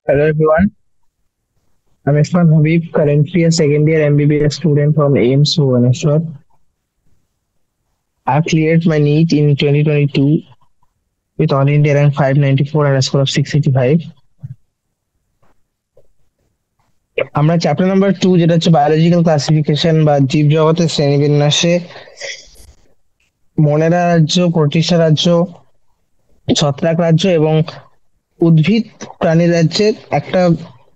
Hello everyone, I'm Isman Habib, currently a second year MBBS student from AIMS Bhubaneswar. I've cleared my NEET in 2022 with All India rank 594 and a score of 685. আমরা chapter number 2 যেটা হচ্ছে biological classification বা জীবজগতের শ্রেণীবিন্যাসে মনেরা রাজ্য, Protista রাজ্য, ছত্রাক রাজ্য এবং উদ্ভিদ প্রাণী রাজ্যের একটা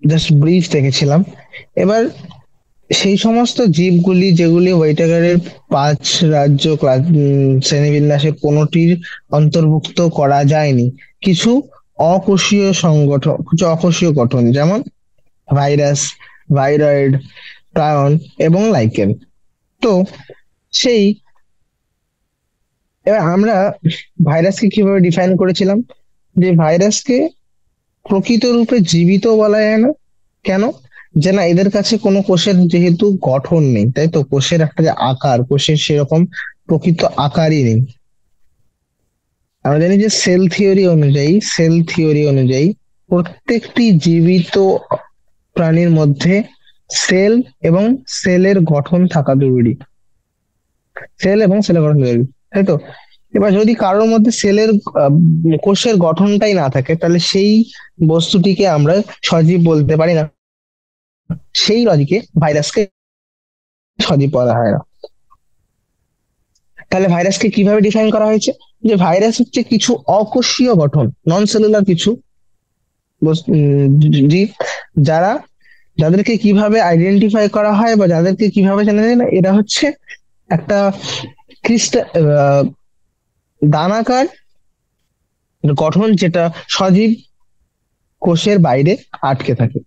জাস্ট ব্রিফ দেখেছিলাম। এবার সেই সমস্ত জীবগুলি যেগুলি ওয়েটাগারের 5 রাজ্য শ্রেণীবিন্যাসের কোনোটির অন্তর্ভুক্ত করা যায়নি, কিছু কিছু অকোষীয় গঠন, যেমন ভাইরাস, ভাইরয়েড, প্রায়ন এবং লাইকেন। তো সেই এবার আমরা ভাইরাসকে কিভাবে ডিফাইন করেছিলাম, যে ভাইরাসকে প্রকৃত রূপে জীবিত বলা যায় না। কেন? যে না, এদের কাছে কোনো কোষের যেহেতু গঠন নেই, তাই তো কোষের একটা যে আকার, কোষের সেরকম প্রকৃত আকারই নেই। আমরা জানি যে সেল থিওরি অনুযায়ী প্রত্যেকটি জীবিত প্রাণীর মধ্যে সেল এবং সেলের গঠন থাকা জরুরি। সেল এবং সেলের গঠন জরুরি, তাই তো? এবার যদি কারোর মধ্যে কোষের গঠনটাই না থাকে, তাহলে সেই বস্তুটিকে আমরা সজীব বলতে পারি না। সেই লজিকে ভাইরাসকে সজীব বলা হয় না। তাহলে ভাইরাসকে কিভাবে ডিফাইন করা হয়েছে? যে ভাইরাস হচ্ছে কিছু অকোষীয় গঠন, নন সেলুলার কিছু জীব, যারা যাদেরকে কিভাবে আইডেন্টিফাই করা হয় বা যাদেরকে কিভাবে জানা যায় না, এরা হচ্ছে একটা ক্রিস্টাল দানাকার গঠন, যেটা সজীব কোষের বাইরে আটকে থাকে।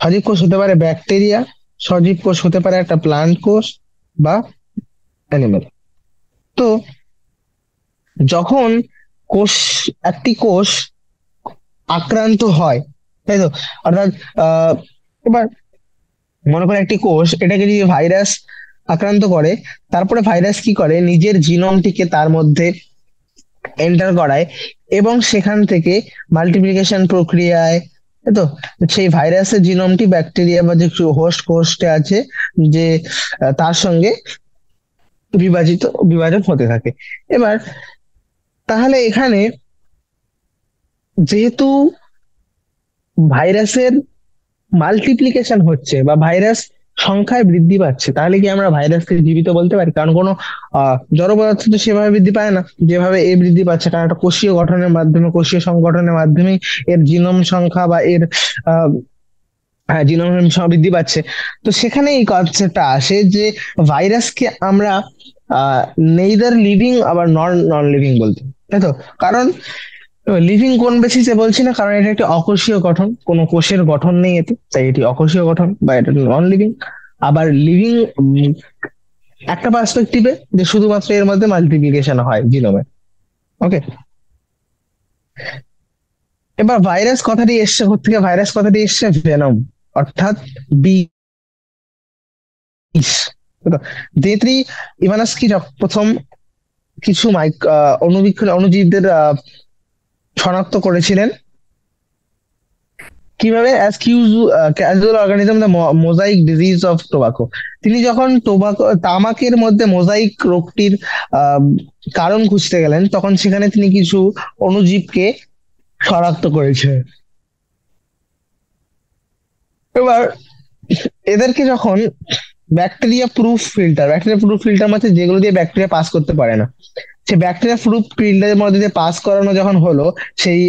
সজীব কোষ হতে পারে ব্যাকটেরিয়া, সজীব কোষ হতে পারে একটা প্লান্ট কোষ বা অ্যানিমেল। তো যখন কোষ একটি কোষ আক্রান্ত হয়, তাই তো, অর্থাৎ এবার মনে করে একটি কোষ, এটাকে যদি ভাইরাস আক্রান্ত করে, তারপরে ভাইরাস কি করে, নিজের জিনোমটিকে তার মধ্যে এন্টার করায় এবং সেখান থেকে মাল্টিপ্লিকেশন প্রক্রিয়ায়, তাই তো, সেই ভাইরাসের জিনোমটি ব্যাকটেরিয়া বা যে হোস্ট কোষটা আছে, যে তার সঙ্গে বিভাজন হতে থাকে। এবার তাহলে এখানে যেহেতু ভাইরাসের মাল্টিপ্লিকেশন হচ্ছে বা ভাইরাস সংখ্যায় বৃদ্ধি পাচ্ছে, তাহলে কি আমরা ভাইরাসকে জীবিত বলতে পারি? কারণ কোনো জড় পদার্থ তো সেভাবে বৃদ্ধি পায় না যেভাবে এ বৃদ্ধি পাচ্ছে, কারণ একটা কোষীয় গঠনের মাধ্যমে, কোষীয় সংগঠনের মাধ্যমেই এর জিনোম সংখ্যা বা এর আহ জিনোম সংখ্যা বৃদ্ধি পাচ্ছে। তো সেখানে এই কনসেপ্টটা আসে যে ভাইরাসকে আমরা নেইদার লিভিং আবার নন নন লিভিং বলতে, তাই তো। কারণ লিভিং কোন বেসিসে বলছি না, কারণ এটা একটি অকোষীয় গঠন, কোনো কোষের গঠন নেই এতে, তাই এটি অকোষীয় গঠন বা এটা নন লিভিং। আবার লিভিং একটা পার্সপেক্টিভে, যে শুধুমাত্র এর মধ্যে মাল্টিপ্লিকেশন হয় জিনোমে। ওকে, এবার ভাইরাস কথাটি এসছে থেকে, ভাইরাস কথাটি এসছে ভেনম, অর্থাৎ বিষ। দেত্রী ইভানস্কি প্রথম কিছু অণুজীবদের শনাক্ত করেছিলেন কিভাবে, as casual organism the mosaic disease of tobacco. তিনি যখন তামাকের মধ্যে মোজাইক রোগটির আহ, কারণ খুঁজতে গেলেন, তখন সেখানে তিনি কিছু অণুজীবকে শনাক্ত করেছেন। এবার এদেরকে যখন ব্যাকটেরিয়া প্রুফ ফিল্টার মধ্যে, যেগুলো দিয়ে ব্যাকটেরিয়া পাস করতে পারে না, সে ব্যাকটেরিয়া প্রুফ ফিল্টারের মধ্যে দিয়ে পাস করানো যখন হলো সেই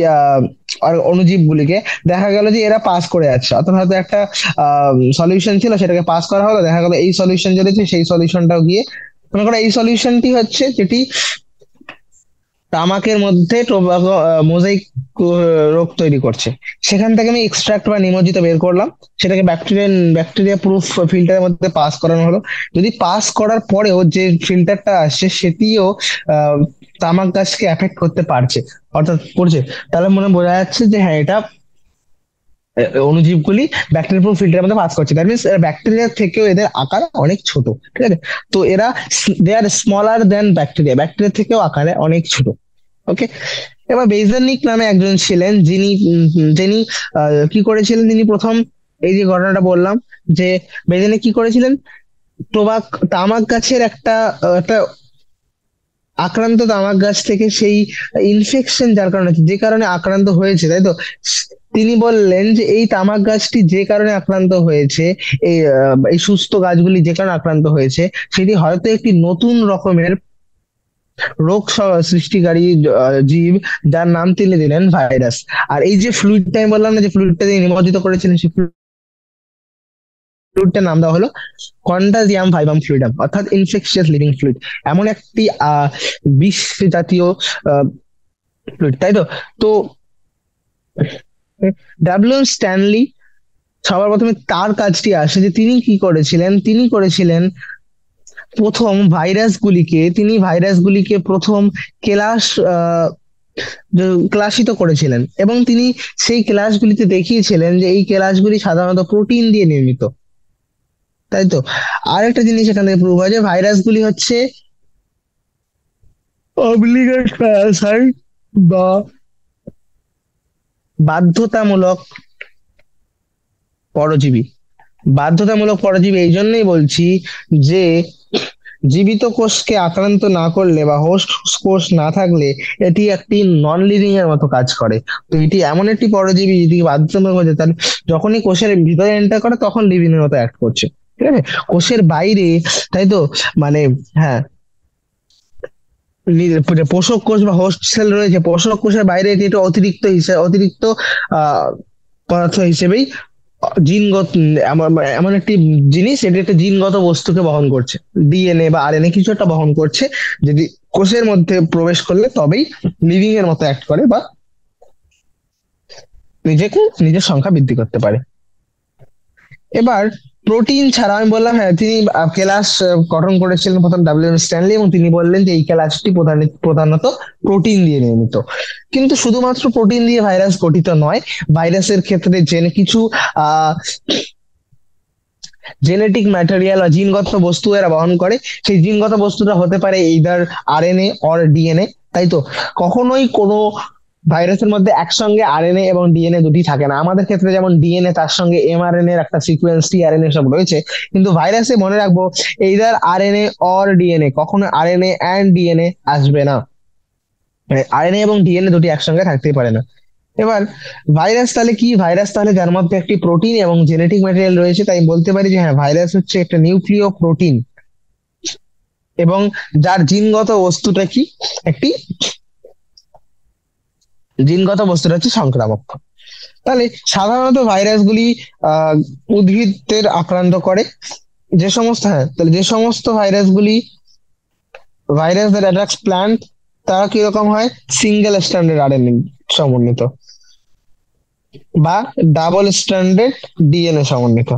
অণুজীব গুলিকে, দেখা গেল যে এরা পাস করে যাচ্ছে। অর্থাৎ হয়তো একটা সলিউশন ছিল, সেটাকে পাস করা হলো, দেখা গেল এই সলিউশন যেটা সেই সলিউশনটাও গিয়ে, মনে করো এই সলিউশনটি হচ্ছে যেটি তামাকের মধ্যে টোবাকো মোজাইক রোগ তৈরি করছে, সেখান থেকে আমি এক্সট্রাক্ট বা নিমজ্জিত বের করলাম, সেটাকে ব্যাকটেরিয়া প্রুফ ফিল্টারের মধ্যে পাস করানো হলো। যদি পাস করার পরেও যে ফিল্টারটা আসছে সেটিও আহ, তামাক গাছকে এফেক্ট করতে পারছে, অর্থাৎ করছে, তাহলে মনে বোঝা যাচ্ছে যে হ্যাঁ, এটা অণুজীবগুলি ব্যাকটেরিয়া প্রুফ ফিল্টারের মধ্যে পাস করছে। দ্যাট মিনস ব্যাকটেরিয়া থেকেও এদের আকার অনেক ছোট, ঠিক আছে? তো এরা দে আর স্মলার দেন ব্যাকটেরিয়া, ব্যাকটেরিয়া থেকেও আকারে অনেক ছোট। ওকে। এবার বেইজেনিক নামে একজন ছিলেন, যিনি কি করেছিলেন, তিনি প্রথম এই যে ঘটনাটা বললাম, যে বেইজেনিক কি করেছিলেন, টোবাক তামাক গাছের একটা আক্রান্ত তামাক গাছ থেকে সেই ইনফেকশন যার কারণে, যে কারণে আক্রান্ত হয়েছে, তাই তো, তিনি বললেন যে এই তামাক গাছটি যে কারণে আক্রান্ত হয়েছে, এই সুস্থ গাছগুলি যে কারণে আক্রান্ত হয়েছে, সেটি হয়তো একটি নতুন রকমের সৃষ্টিকারী জীব, যার নাম তিনি দিলেন ভাইরাস। আর এই যে ফ্লুইডটা আমি বললাম না, যে ফ্লুইডটা তিনি নিমজ্জিত করেছিলেন, সেই ফ্লুইডটার নাম দেওয়া হলো কন্টাজিয়াম ভাইবাম ফ্লুইডাম, অর্থাৎ ইনফেকশিয়াস লিভিং ফ্লুইড। এমন একটি বিষ জাতীয় ফ্লুইড, তাই তো। তো ডাব্লিউ স্ট্যানলি সবার প্রথমে তার কাজটি আসে, যে তিনি কি করেছিলেন, তিনি করেছিলেন প্রথম ভাইরাসগুলিকে প্রথম ক্লাস ক্লাসিত করেছিলেন, এবং তিনি সেই ক্লাসগুলিতে দেখিয়েছিলেন যে এই ক্লাসগুলি সাধারণত প্রোটিন দিয়ে নির্মিত, তাই তো। আরেকটা জিনিস এখান থেকে প্রুভ হয় যে ভাইরাসগুলি হচ্ছে অব্লিগেট প্যারাসাইট বা বাধ্যতামূলক পরজীবী। বাধ্যতামূলক পরজীবী এই জন্যই বলছি যে জীবিত কোষকে আক্রান্ত না করলে বা হোস্ট কোষ না থাকলে এটি একটি নন লিভিং এর মতো কাজ করে। তো এটি এমন একটি পরজীবী যেটি বাধ্যতামূলক হয়ে যায়, তাহলে যখনই কোষের ভিতরে এন্টার করে তখন লিভিং এর মতো অ্যাক্ট করছে, ঠিক আছে। কোষের বাইরে, তাই তো, মানে, হ্যাঁ, পোষক কোষ বা হোস্ট সেল রয়েছে, পোষক কোষের বাইরে এটি একটু অতিরিক্ত আহ পদার্থ হিসেবেই জিনগত, এমন এমন একটি জিনিস, এটি একটা জিনগত বস্তুকে বহন করছে, ডিএনএ বা আরএনএ কিছু একটা বহন করছে, যদি কোষের মধ্যে প্রবেশ করলে তবেই লিভিং এর মতো অ্যাক্ট করে বা নিজের সংখ্যা বৃদ্ধি করতে পারে। এবার প্রোটিন ছাড়া আমি বললাম, হ্যাঁ, তিনি কেলাস গঠন করেছিলেন প্রথম স্ট্যানলি, এবং তিনি বললেন যে এই কেলাসটি প্রধানত প্রোটিন দিয়ে নির্মিত। কিন্তু শুধুমাত্র প্রোটিন দিয়ে ভাইরাস গঠিত নয়, ভাইরাসের ক্ষেত্রে কিছু আহ জেনেটিক ম্যাটেরিয়াল বা জিনগত বস্তু এরা বহন করে। সেই জিনগত বস্তুটা হতে পারে এইদার আরএনএ অর ডিএনএ, তাই তো। কখনোই কোনো ভাইরাসের মধ্যে একসঙ্গে আরএনএ এবং ডিএনএ দুটি থাকে না। আমাদের ক্ষেত্রে যেমন ডিএনএ তার সঙ্গে এমআরএনএ এর একটা সিকোয়েন্স, টিআরএনএ সব রয়েছে, কিন্তু ভাইরাসে মনে রাখবো এইদার আরএনএ অর ডিএনএ, কখনো আরএনএ অ্যান্ড ডিএনএ আসবে না, মানে আরএনএ এবং ডিএনএ দুটি একসঙ্গে থাকতেই পারে না। এবার ভাইরাস তাহলে যার মধ্যে একটি প্রোটিন এবং জেনেটিক ম্যাটেরিয়াল রয়েছে, তাই বলতে পারি যে হ্যাঁ, ভাইরাস হচ্ছে একটা নিউক্লিয় প্রোটিন, এবং যার জিনগত বস্তুটা কি, একটি জিনগত বস্তুটা হচ্ছে সংক্রামক। তাহলে সাধারণত ভাইরাসগুলি আহ উদ্ভিদদের আক্রান্ত করে। তাহলে যে সমস্ত ভাইরাস দ্যাট অ্যাটাকস প্ল্যান্ট, তারা কিরকম হয়, সিঙ্গেল স্ট্যান্ডার্ড আরএনএ সমন্বিত বা ডাবল স্ট্যান্ডার্ড ডিএনএ সমন্বিত,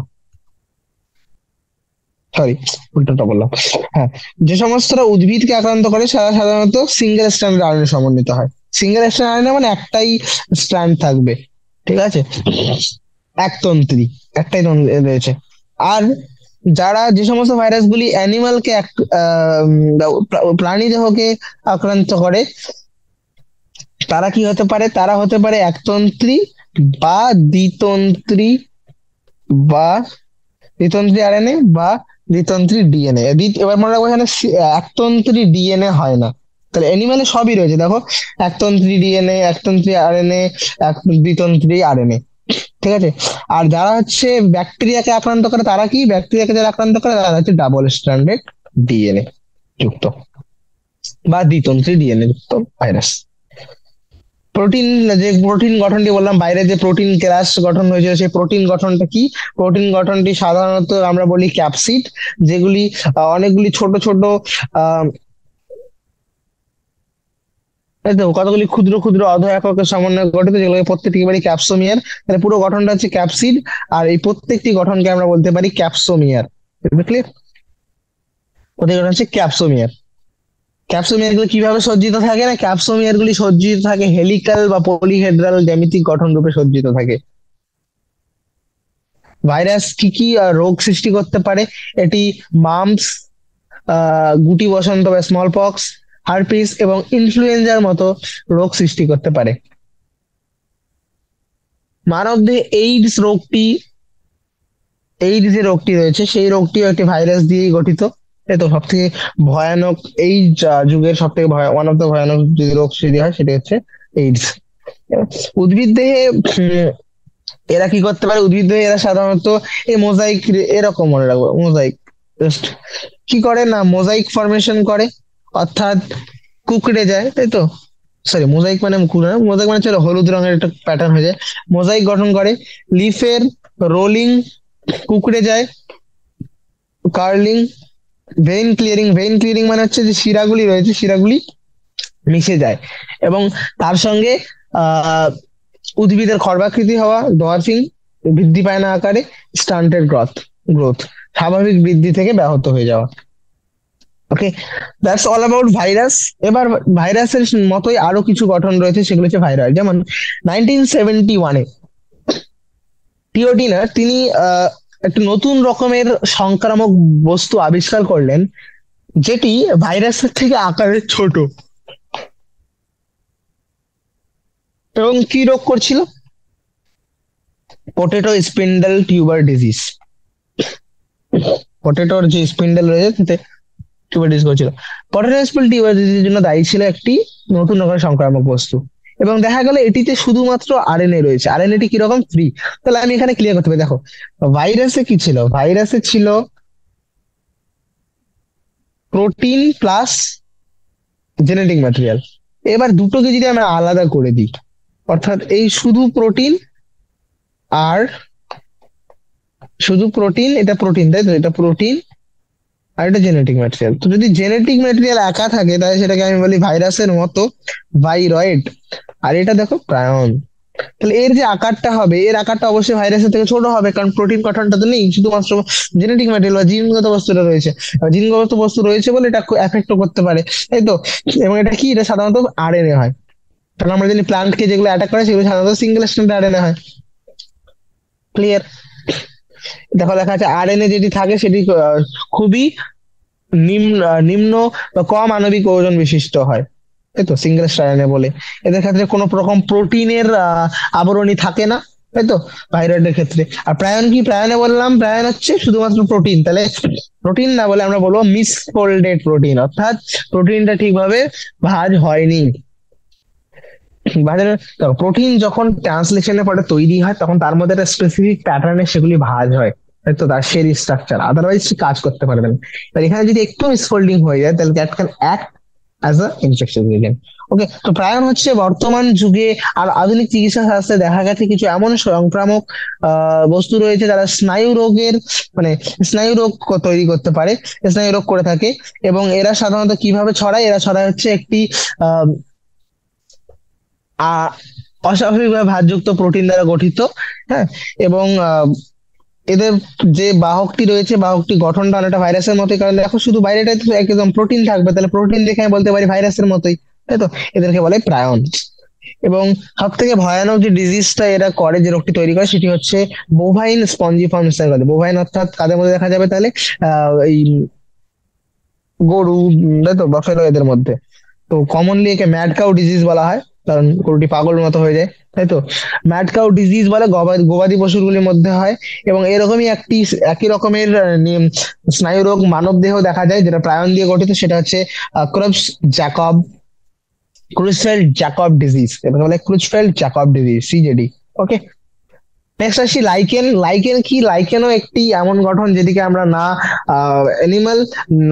সরি, উল্টোটা বললাম। হ্যাঁ, যে সমস্তটা উদ্ভিদকে আক্রান্ত করে তারা সাধারণত সিঙ্গেল স্ট্র্যান্ড আরএনএ সমন্বিত হয়। সিঙ্গেল স্ট্র্যান্ড আরএনএ মানে একটাই স্ট্র্যান্ড থাকবে, ঠিক আছে, একতন্ত্রী, একটাই রয়েছে। আর যে সমস্ত ভাইরাসগুলি অ্যানিমালকে প্রাণী দেহকে আক্রান্ত করে, তারা হতে পারে একতন্ত্রী বা দ্বিতন্ত্রী বা দ্বিতন্ত্রী আরএনএ বা দ্বিতন্ত্রী ডিএনএ। এবার মনে রাখবো এখানে একতন্ত্রী ডিএনএ হয় না। তাহলে অ্যানিমালে সবই রয়েছে, দেখো, একতন্ত্রী ডিএনএ, একতন্ত্রী আরএনএ, দ্বিতন্ত্রী আরএনএ, ঠিক আছে। আর যারা হচ্ছে ব্যাকটেরিয়াকে যারা আক্রান্ত করে তারা হচ্ছে ডাবল স্ট্র্যান্ডেড ডিএনএ যুক্ত বা দ্বিতন্ত্রী ডিএনএ যুক্ত ভাইরাস। প্রোটিন, যে প্রোটিন গঠনটি বললাম, বাইরে যে প্রোটিন কেলাস গঠন হয়েছিল, সেই প্রোটিন গঠনটা কি, প্রোটিন গঠনটি সাধারণত আমরা বলি ক্যাপসিড, যেগুলি অনেকগুলি ছোট ছোট আহ এই তো কতগুলি ক্ষুদ্র ক্ষুদ্র অর্ধ এককের সমন্বয়ে গঠিত, যেগুলোকে প্রত্যেকটি বলি ক্যাপসোমিয়ার। তাহলে পুরো গঠনটা হচ্ছে ক্যাপসিড, আর এই প্রত্যেকটি গঠনকে আমরা বলতে পারি ক্যাপসোমিয়ার। ক্লিয়ার? প্রত্যেক গঠন হচ্ছে ক্যাপসোমিয়ার। ক্যাপসোমিয়ার গুলো কিভাবে সজ্জিত থাকে, না, ক্যাপসোমিয়ার গুলি সজ্জিত থাকে হেলিক্যাল বা পলিহেড্রাল জ্যামিতিক গঠন রূপে সজ্জিত থাকে। ভাইরাস কি কি রোগ সৃষ্টি করতে পারে, এটি মাম্পস, গুটি বসন্ত বা স্মল পক্স, হারপিস এবং ইনফ্লুয়েঞ্জার মতো রোগ সৃষ্টি করতে পারে। মানবদেহে এইডস যে রোগটি রয়েছে সেই রোগটিও একটি ভাইরাস দিয়েই গঠিত। এই তো সব থেকে ভয়ানক এই যুগের সব থেকে ওয়ান অফ দ্য ভয়ানক যে রোগ সেটি হয় সেটি হচ্ছে এইডস। উদ্ভিদ দেহে এরা কি করতে পারে, উদ্ভিদ দেহে এরা সাধারণত এই মোজাইক, এরকম মনে রাখবো মোজাইক, জাস্ট কি করে না মোজাইক ফরমেশন করে, অর্থাৎ কুকড়ে যায়, তাই তো। সরি, মোজাইক মানে মোজাইক মানে চলো হলুদ রঙের একটা প্যাটার্ন হয়ে যায়, মোজাইক গঠন করে। লিফের রোলিং, কুকড়ে যায়। কার্লিং, ভেইন ক্লিয়ারিং মানে হচ্ছে যে শিরাগুলি রয়েছে শিরাগুলি মিশে যায়, এবং তার সঙ্গে আহ উদ্ভিদের খর্বাকৃতি হওয়া, ডোয়ার্ফিং, বৃদ্ধি পায় না আকারে, স্টান্টেড গ্রোথ, স্বাভাবিক বৃদ্ধি থেকে ব্যাহত হয়ে যাওয়া। ওকে, দ্যাটস অল অ্যাবাউট ভাইরাস। এবার ভাইরাসের মতোই আরো কিছু গঠন রয়েছে, সেগুলো হচ্ছে ভাইরাল। যেমন 1971-এ টিওডিনার তিনি একটা নতুন রকমের সংক্রামক বস্তু আবিষ্কার করলেন, যেটি ভাইরাসের থেকে আকারে ছোট, এবং কি রোগ করছিল? Potato spindle tuber disease. পটেটোর যে স্পিন্ডল রয়েছে তাতে টিউবার ডিজিজ করছিল। পটেটো স্পিন্ডল টিউবার ডিজিজের জন্য দায়ী ছিল একটি নতুন রকমের সংক্রামক বস্তু, এবং দেখা গেল এটিতে শুধুমাত্র আরএনএ রয়েছে। আরএনএটি কিরকম? ফ্রি। তাহলে আমি এখানে ক্লিয়ার করতে পারি, দেখো ভাইরাসে কি ছিল, ভাইরাসে ছিল প্রোটিন প্লাস জেনেটিক ম্যাটেরিয়াল। এবার দুটোকে যদি আমরা আলাদা করে দিই, অর্থাৎ এই আর শুধু প্রোটিন, এটা প্রোটিন, তাই তো, এটা প্রোটিন আর এটা জেনেটিক ম্যাটেরিয়াল। তো যদি জেনেটিক ম্যাটেরিয়াল একা থাকে তাহলে সেটাকে আমি বলি ভাইরাসের মতো ভাইরয়েড। আর এটা দেখো প্রায়ন। তাহলে এর যে আকারটা হবে, এর আকারটা অবশ্যই ভাইরাসের থেকে ছোট হবে, কারণ প্রোটিন গঠনটা তো নেই, শুধুমাত্র জেনেটিক ম্যাটেরিয়াল বা জিনগত বস্তুটা রয়েছে। জিনগত বস্তু রয়েছে বলে এটা এফেক্ট করতে পারে, তাই তো। এবং এটা কি, এটা সাধারণত আরএনএ হয়। তাহলে আমরা জানি প্লান্টকে যেগুলো অ্যাটাক করে সেগুলো সাধারণত সিঙ্গেল স্ট্র্যান্ড আরএনএ হয়। ক্লিয়ার? দেখো লেখা আছে আরএনএ যেটি থাকে সেটি খুবই নিম্ন বা কম আণবিক ওজন বিশিষ্ট হয়, তাই তো, সিঙ্গেল স্ট্র্যান্ড বলে। এদের ক্ষেত্রে কোনো রকম প্রোটিনের আবরণী থাকে না, তাই তো, ভাইরয়েডের ক্ষেত্রে। আর প্রায়ন কি, প্রায়নে বললাম প্রায়ন হচ্ছে শুধুমাত্র প্রোটিন, তাহলে প্রোটিন না বলে আমরা বলবো মিসফোল্ডেড প্রোটিন, অর্থাৎ প্রোটিনটা ঠিকভাবে ভাঁজ হয়নি। ভাঁজের প্রোটিন যখন ট্রান্সলেশনের পরে তৈরি হয় তখন তার মধ্যে একটা স্পেসিফিক প্যাটার্নে সেগুলি ভাঁজ হয়, তাই তো, তার শেল স্ট্রাকচার, আদারওয়াইজ কাজ করতে পারবে না। এবার এখানে যদি একটু মিসফোল্ডিং হয়ে যায় তাহলে that can act as a infection agent. Okay, তো প্রায়ন হচ্ছে বর্তমান যুগে আর আধুনিক চিকিৎসা শাস্ত্রে দেখা গেছে কিছু এমন সংক্রামক বস্তু রয়েছে যারা স্নায়ু রোগের মানে স্নায়ু রোগ তৈরি করতে পারে, স্নায়ু রোগ করে থাকে। এবং এরা সাধারণত কিভাবে ছড়ায়, এরা ছড়ায় হচ্ছে একটি আহ আ- অস্বাভাবিকভাবে ভাঁজযুক্ত প্রোটিন দ্বারা গঠিত। হ্যাঁ, এবং এদের যে বাহকটি রয়েছে, বাহকটি গঠনটা অনেকটা ভাইরাসের মতোই, কারণ দেখো শুধু বাইরেটাই তো একদম প্রোটিন থাকবে, তাহলে প্রোটিন দেখে আমি বলতে পারি ভাইরাসের মতোই, তাই তো। এদেরকে বলে প্রায়ন। এবং সব থেকে ভয়ানক যে ডিজিজটা এরা করে, যে রোগটি তৈরি করে, সেটি হচ্ছে বোভাইন স্পঞ্জিফর্ম স্যারাইড। বোভাইন অর্থাৎ কাদের মধ্যে দেখা যাবে তাহলে? এই গরু, তাই তো, বাফেলো, এদের মধ্যে। তো কমনলি একে ম্যাড কাউ ডিজিজ বলা হয়, কারণ গরুটি পাগল মতো হয়ে যায়, তাই তো। ম্যাড কাউ ডিজিজ বলে গবাদি গবাদি পশুগুলির মধ্যে হয়। এবং এরকমই একই রকমের স্নায়ু রোগ মানব দেহ দেখা যায়, যেটা প্রায়ন দিয়ে গঠিত, সেটা হচ্ছে ক্রুপস জ্যাকব ক্রুসফেল্ড জ্যাকব ডিজিজ, এটাকে বলে ক্রুসফেল্ড জ্যাকব ডিজিজ, সিজেডি। ওকে, নেক্সট আসি লাইকেন। লাইকেন কি? লাইকেনও একটি এমন গঠন যেদিকে আমরা না অ্যানিমাল,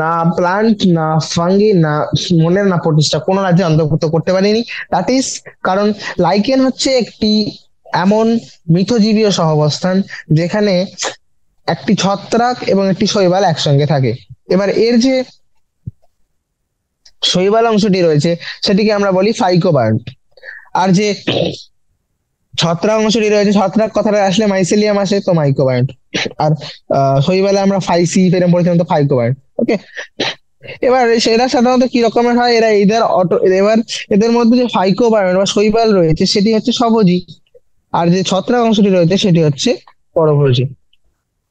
না প্লান্ট, না ফাঙ্গি, না মনের, না প্রতিষ্ঠা কোনো রাজ্যে অন্তর্ভুক্ত করতে পারিনি। দ্যাট ইজ কারণ লাইকেন হচ্ছে একটি এমন মিথজীবীয় সহাবস্থান যেখানে একটি ছত্রাক এবং একটি শৈবাল একসঙ্গে থাকে। এবার এর যে শৈবাল অংশটি রয়েছে সেটিকে আমরা বলি ফাইকোবায়ন্ট। আর যে ছত্রাক অংশটি রয়েছে, ছত্রাক কথাটা আসলে মাইসেলিয়াম আসে, তো মাইক্রোবায়োন্ট। আর শৈবালে আমরা ফাইসি ফেরম পরিচালিত ফাইকোবায়োন্ট। ওকে, এবার সেটা সাধারণত কি রকমের হয়, এরা এদের এবার এদের মধ্যে যে ফাইকোবায়োন্ট বা শৈবাল রয়েছে সেটি হচ্ছে স্বভোজী, আর যে ছত্রাক অংশটি রয়েছে সেটি হচ্ছে পরভোজী।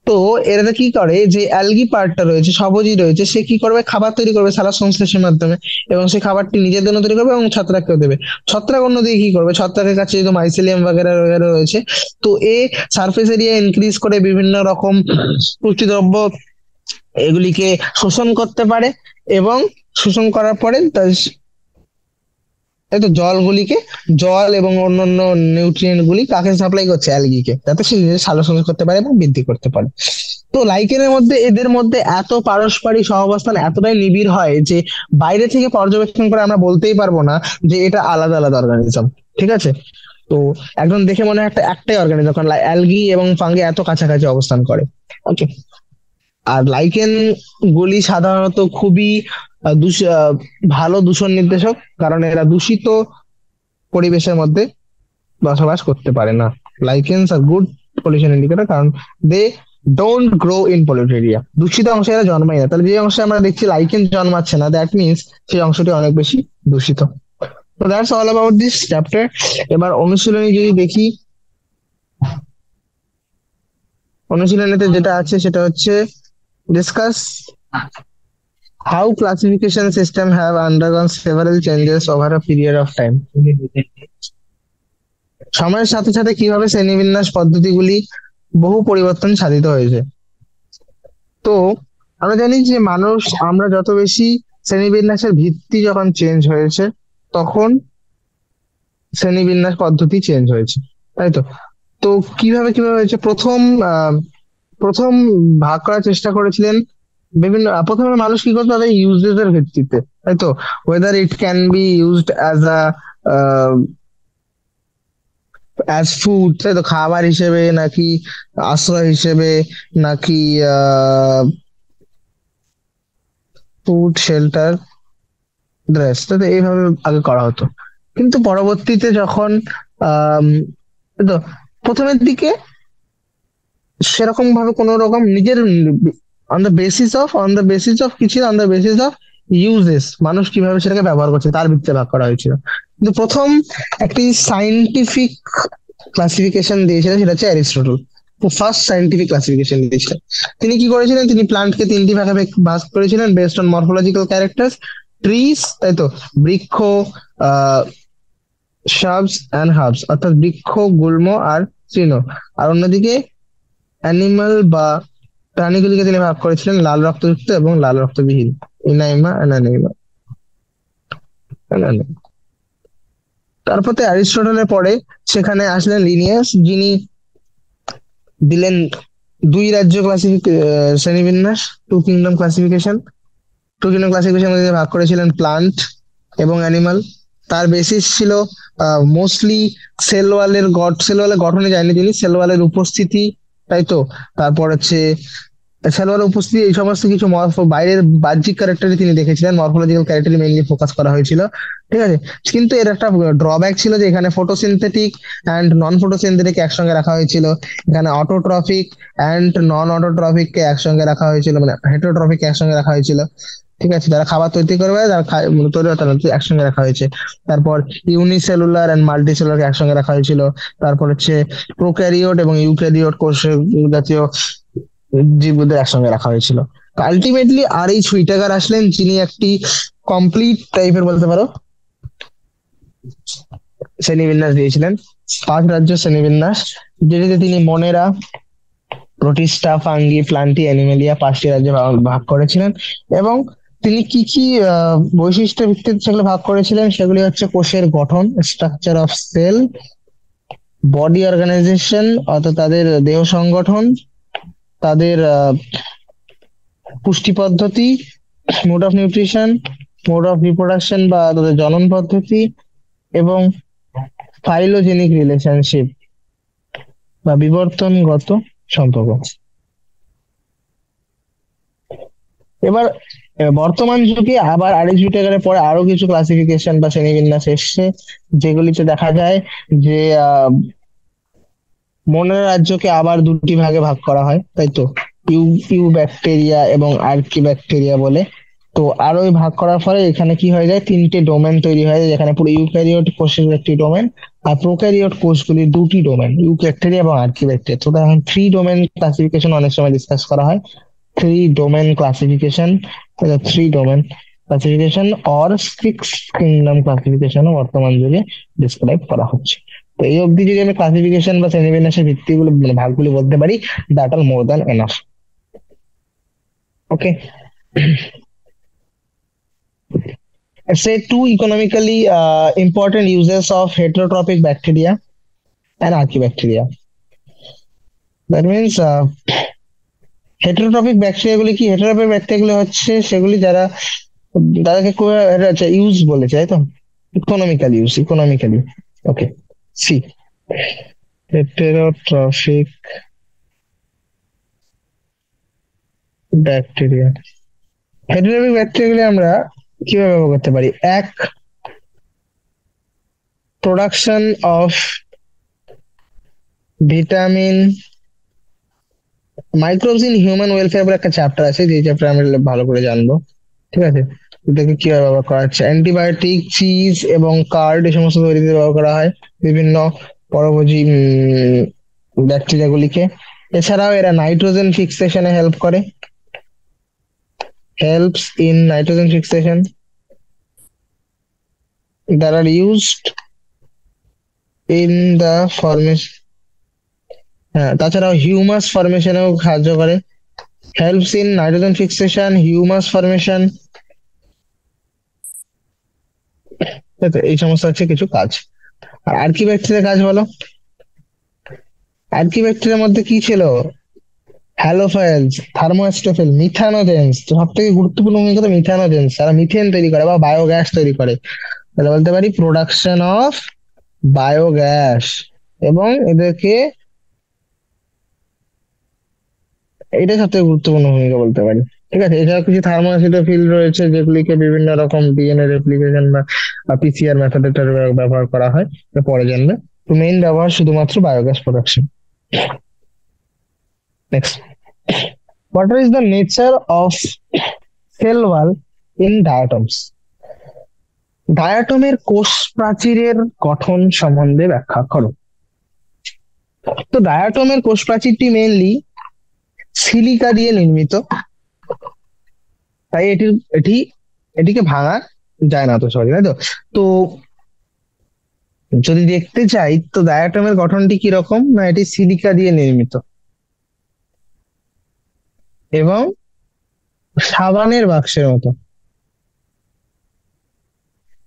তো এরা কি করে, যে অ্যালগি পার্টটা রয়েছে, সবুজই রয়েছে, সে কি করবে, খাবার তৈরি করবে সালোক সংশ্লেষের মাধ্যমে, এবং সেই খাবারটি নিজের জন্য তৈরি করবে এবং ছত্রাককেও দেবে। ছত্রাক অন্যদিকে কি করবে, ছত্রাকের কাছে যেহেতু মাইসেলিয়াম বাগেরা বাগেরা রয়েছে, তো এ সারফেস এরিয়া ইনক্রিজ করে বিভিন্ন রকম পুষ্টিদ্রব্য এগুলিকে শোষণ করতে পারে, এবং শোষণ করার পরে তার এই তো জলগুলিকে, জল এবং অন্যান্য নিউট্রিয়েন্ট গুলি কাকে সাপ্লাই করছে, অ্যালগিকে, যাতে সে নিজের সালোকসংশ্লেষ করতে পারে এবং বৃদ্ধি করতে পারে। তো লাইকেনের মধ্যে, এদের মধ্যে এত পারস্পরিক সহাবস্থান এতটাই নিবিড় হয় যে বাইরে থেকে পর্যবেক্ষণ করে আমরা বলতেই পারবো না যে এটা আলাদা আলাদা অর্গানিজম। ঠিক আছে? তো একদম দেখে মনে হয় একটা একটাই অর্গানিজম, কারণ অ্যালগি এবং ফাঙ্গি এত কাছাকাছি অবস্থান করে। ওকে। আর লাইকেন গুলি সাধারণত খুবই ভালো দূষণ নির্দেশক, কারণ এরা দূষিত পরিবেশের মধ্যে বসবাস করতে পারে না। Lichens are good pollution indicator, কারণ they don't grow in polluted area. দূষিত অংশে এরা জন্মায় না, তাহলে যে অংশে আমরা দেখছি লাইকেন জন্মাচ্ছে না, দ্যাট মিনস সেই অংশটি অনেক বেশি দূষিত। তো that's all about this chapter. এবার অনুশীলনী যদি দেখি, অনুশীলনীতে যেটা আছে সেটা হচ্ছে discuss how classification system have আন্ডারগন several changes over a period of time. সময়ের সাথে সাথে কিভাবে শ্রেণীবিন্যাস পদ্ধতিগুলি বহু পরিবর্তন সাধিত হয়েছে। তো আমরা জানি যে মানুষ, আমরা যত বেশি শ্রেণীবিন্যাসের ভিত্তি যখন চেঞ্জ হয়েছে, তখন শ্রেণীবিন্যাস পদ্ধতি চেঞ্জ হয়েছে, তাই তো? তো কিভাবে কিভাবে হয়েছে, প্রথম ভাগ করার চেষ্টা করেছিলেন বিভিন্ন, প্রথমে মানুষ কি করতো তাদের ইউজেস এর ভিত্তিতে, তাই তো? Weather it can be used as food, তাই তো, খাবার হিসেবে নাকি আশ্রয় হিসেবে, নাকি ফুড শেল্টার ড্রেস, তাই তো, এইভাবে আগে করা হতো। কিন্তু পরবর্তীতে যখন তাই তো, প্রথমের দিকে সেরকম ভাবে কোন রকম নিজের অন দ্য বেসিস অফ কিছু, on the basis of usages, মানুষ কিভাবে সেটাকে ব্যবহার করছে তার ভিত্তিতে ভাগ করা হয়েছিল। কিন্তু প্রথম একটি সাইন্টিফিক ক্লাসিফিকেশন দিয়েছিলেন, সেটা হচ্ছে অ্যারিস্টটল। ফার্স্ট সাইন্টিফিক ক্লাসিফিকেশন দিয়েছিলেন। তিনি কি করেছিলেন, তিনি প্লান্টকে তিনটি ভাগে ভাগ করেছিলেন based on morphological characters. Trees, তাই তো, বৃক্ষ, আহ shrubs and herbs, অর্থাৎ বৃক্ষ, গুল্ম আর তৃণ। আর অন্যদিকে অ্যানিমাল বা প্রাণীগুলিকে তিনি ভাগ করেছিলেন লাল রক্তযুক্ত এবং লাল রক্তবিহীন, ইনাইমা অ্যানানিমা। তারপরে অ্যারিস্টটলের পরে সেখানে আসলেন লিনিয়াস, যিনি দিলেন দুই রাজ্য শ্রেণীবিন্যাস, টু কিংডম ক্লাসিফিকেশন। মধ্যে ভাগ করেছিলেন প্লান্ট এবং অ্যানিমাল। তার বেসিস ছিল মোস্টলি সেল ওয়ালের গঠনে যায়নি তিনি, সেল ওয়ালের উপস্থিতি, তাই তো। তারপর হচ্ছে সেল ওয়ালের উপস্থিতি, এই সমস্ত কিছু বাইরের বাহ্যিক ক্যারেক্টারই তিনি দেখেছিলেন, মরফোলজিক্যাল ক্যারেক্টারই মেইনলি ফোকাস করা হয়েছিল। ঠিক আছে? কিন্তু এর একটা ড্রব্যাক ছিল যে এখানে ফটোসিনথেটিক অ্যান্ড নন ফটোসিনথেটিক একসঙ্গে রাখা হয়েছিল, এখানে অটোট্রফিক অ্যান্ড নন অটোট্রফিক কে একসঙ্গে রাখা হয়েছিল, মানে হেটারোট্রফিক কে একসঙ্গে রাখা হয়েছিল। ঠিক আছে? যারা খাবার তৈরি করবে, যারা তৈরি হয়, তারা একসঙ্গে রাখা হয়েছে। তারপর ইউনিসেলুলার এন্ড মাল্টিসেলুলার কে একসঙ্গে রাখা হয়েছিল। তারপর হচ্ছে প্রোক্যারিওট এবং ইউক্যারিওট কোষ জাতীয় জীবদের একসঙ্গে রাখা হয়েছিল। আলটিমেটলি আর এই সুইটাগার আসলেন, যিনি একটি কমপ্লিট টাইপের বলতে পারো শ্রেণীবিন্যাস দিয়েছিলেন, পাঁচ রাজ্য শ্রেণীবিন্যাস, যেটিতে তিনি মনেরা, প্রোটিস্টা, ফাঙ্গি, প্লান্টি, অ্যানিমেলিয়া পাঁচটি রাজ্যে ভাগ করেছিলেন। এবং তিনি কি কি বৈশিষ্ট্য ভিত্তিতে সেগুলো ভাগ করেছিলেন, সেগুলি হচ্ছে কোষের গঠন, structure of cell, body organisation অর্থাৎ তাদের দেহ সংগঠন, তাদের পুষ্টি পদ্ধতি, mode of nutrition, mode of reproduction বা তাদের জনন পদ্ধতি, এবং ফাইলোজেনিক রিলেশনশিপ বা বিবর্তনগত সম্পর্ক। এবার বর্তমান যুগে আবার আরএস বিটাগারের পরে আরো কিছু ক্লাসিফিকেশন বা শ্রেণীবিন্যাস এসছে, যেগুলিতে দেখা যায় যে মনের রাজ্যকে আবার দুটি ভাগে ভাগ করা হয়, তাই তো, ইউ ইউ ব্যাকটেরিয়া এবং আর্কি ব্যাকটেরিয়া বলে। তো আরো ভাগ করার ফলে এখানে কি হয়ে যায়, তিনটে ডোমেন তৈরি হয়ে যায়, যেখানে পুরো ইউক্যারিওট কোষের একটি ডোমেন, আর প্রোক্যারিওট কোষগুলির দুটি ডোমেন, ইউক্যারিওট এবং আর্কিব্যাকটেরিয়া। তো এখন থ্রি ডোমেন ক্লাসিফিকেশন অনেক সময় ডিসকাস করা হয়। Three domain classification, three domain classification or six kingdom ক্লাসিফিকেশনও বর্তমান যুগে ডিসক্রাইব করা হচ্ছে। তো এই অবধি যদি আমি ক্লাসিফিকেশন বা শ্রেণীবিন্যাসের ভিত্তিগুলো মানে ভাগগুলি বলতে পারি, that are more than enough. Okay, say two economically important uses of heterotrophic bacteria and archaebacteria. That means heterotrophic bacteria গুলি কি? হেটারোট্রপিক ব্যাকটেরিয়া গুলি হচ্ছে সেগুলি যারা, তাদেরকে আচ্ছা ইউজ বলেছে তাই তো, ইকোনমিক্যালি ইউজ, ইকোনমিক্যালি। ওকে, সি হেটারোট্রপিক ব্যাকটেরিয়া। হেটারোট্রপিক ব্যাকটেরিয়া গুলি আমরা কিভাবে ব্যবহার করতে পারি? এক, production of vitamin, microbes in human welfare বলে একটা চ্যাপ্টার আছে, যে চ্যাপ্টার আমরা ভালো করে জানবো। ঠিক আছে, এটাকে কিভাবে ব্যবহার করা হচ্ছে? অ্যান্টিবায়োটিক, চিজ এবং কার্ড এই সমস্ত তৈরিতে ব্যবহার করা হয় বিভিন্ন পরভোজী ব্যাকটেরিয়া গুলিকে। এছাড়াও এরা নাইট্রোজেন ফিক্সেশনে হেল্প করে, helps in nitrogen fixation, that are used in the formation. হ্যাঁ, তাছাড়াও হিউমাস ফরমেশনেও সাহায্য করে, helps in nitrogen fixation, humus formation. এই সমস্ত হচ্ছে কিছু কাজ। আর আর্কিব্যাকটেরিয়ার কাজ বলো? আর্কিব্যাকটেরিয়ার মধ্যে কি ছিল? হ্যালোফাইলস, থার্মোস্টেফিল, মিথানোজেন্স। তো সব থেকে গুরুত্বপূর্ণ ভূমিকা তো মিথানোজেন্স, তারা মিথেন তৈরি করে বা বায়োগ্যাস তৈরি করে। তাহলে বলতে পারি প্রোডাকশন অফ বায়োগ্যাস। এবং এদেরকে, এটা সব থেকে গুরুত্বপূর্ণ ভূমিকা বলতে পারি। ঠিক আছে, এছাড়া কিছু থার্মোস্টেফিল রয়েছে যেগুলিকে বিভিন্ন রকম ডিএনএ রেপ্লিকেশন বা পিসিআর মেথডে ব্যবহার করা হয়, এটা পরে জানবে। তো মেইন ব্যবহার শুধুমাত্র biogas production. Next, what is the nature of cell wall in diatoms? ডায়াটমের কোষ প্রাচীরের গঠন সম্বন্ধে ব্যাখ্যা করো। তো ডায়াটমের কোষ প্রাচীরটি মেইনলি সিলিকা দিয়ে নির্মিত, তাই এটি এটিকে ভাঙা যায় না তো সহজে, তাই তো। তো যদি দেখতে চাই তো ডায়াটমের গঠনটি কি রকম, না এটি সিলিকা দিয়ে নির্মিত এবং সাবানের বাক্সের মতো।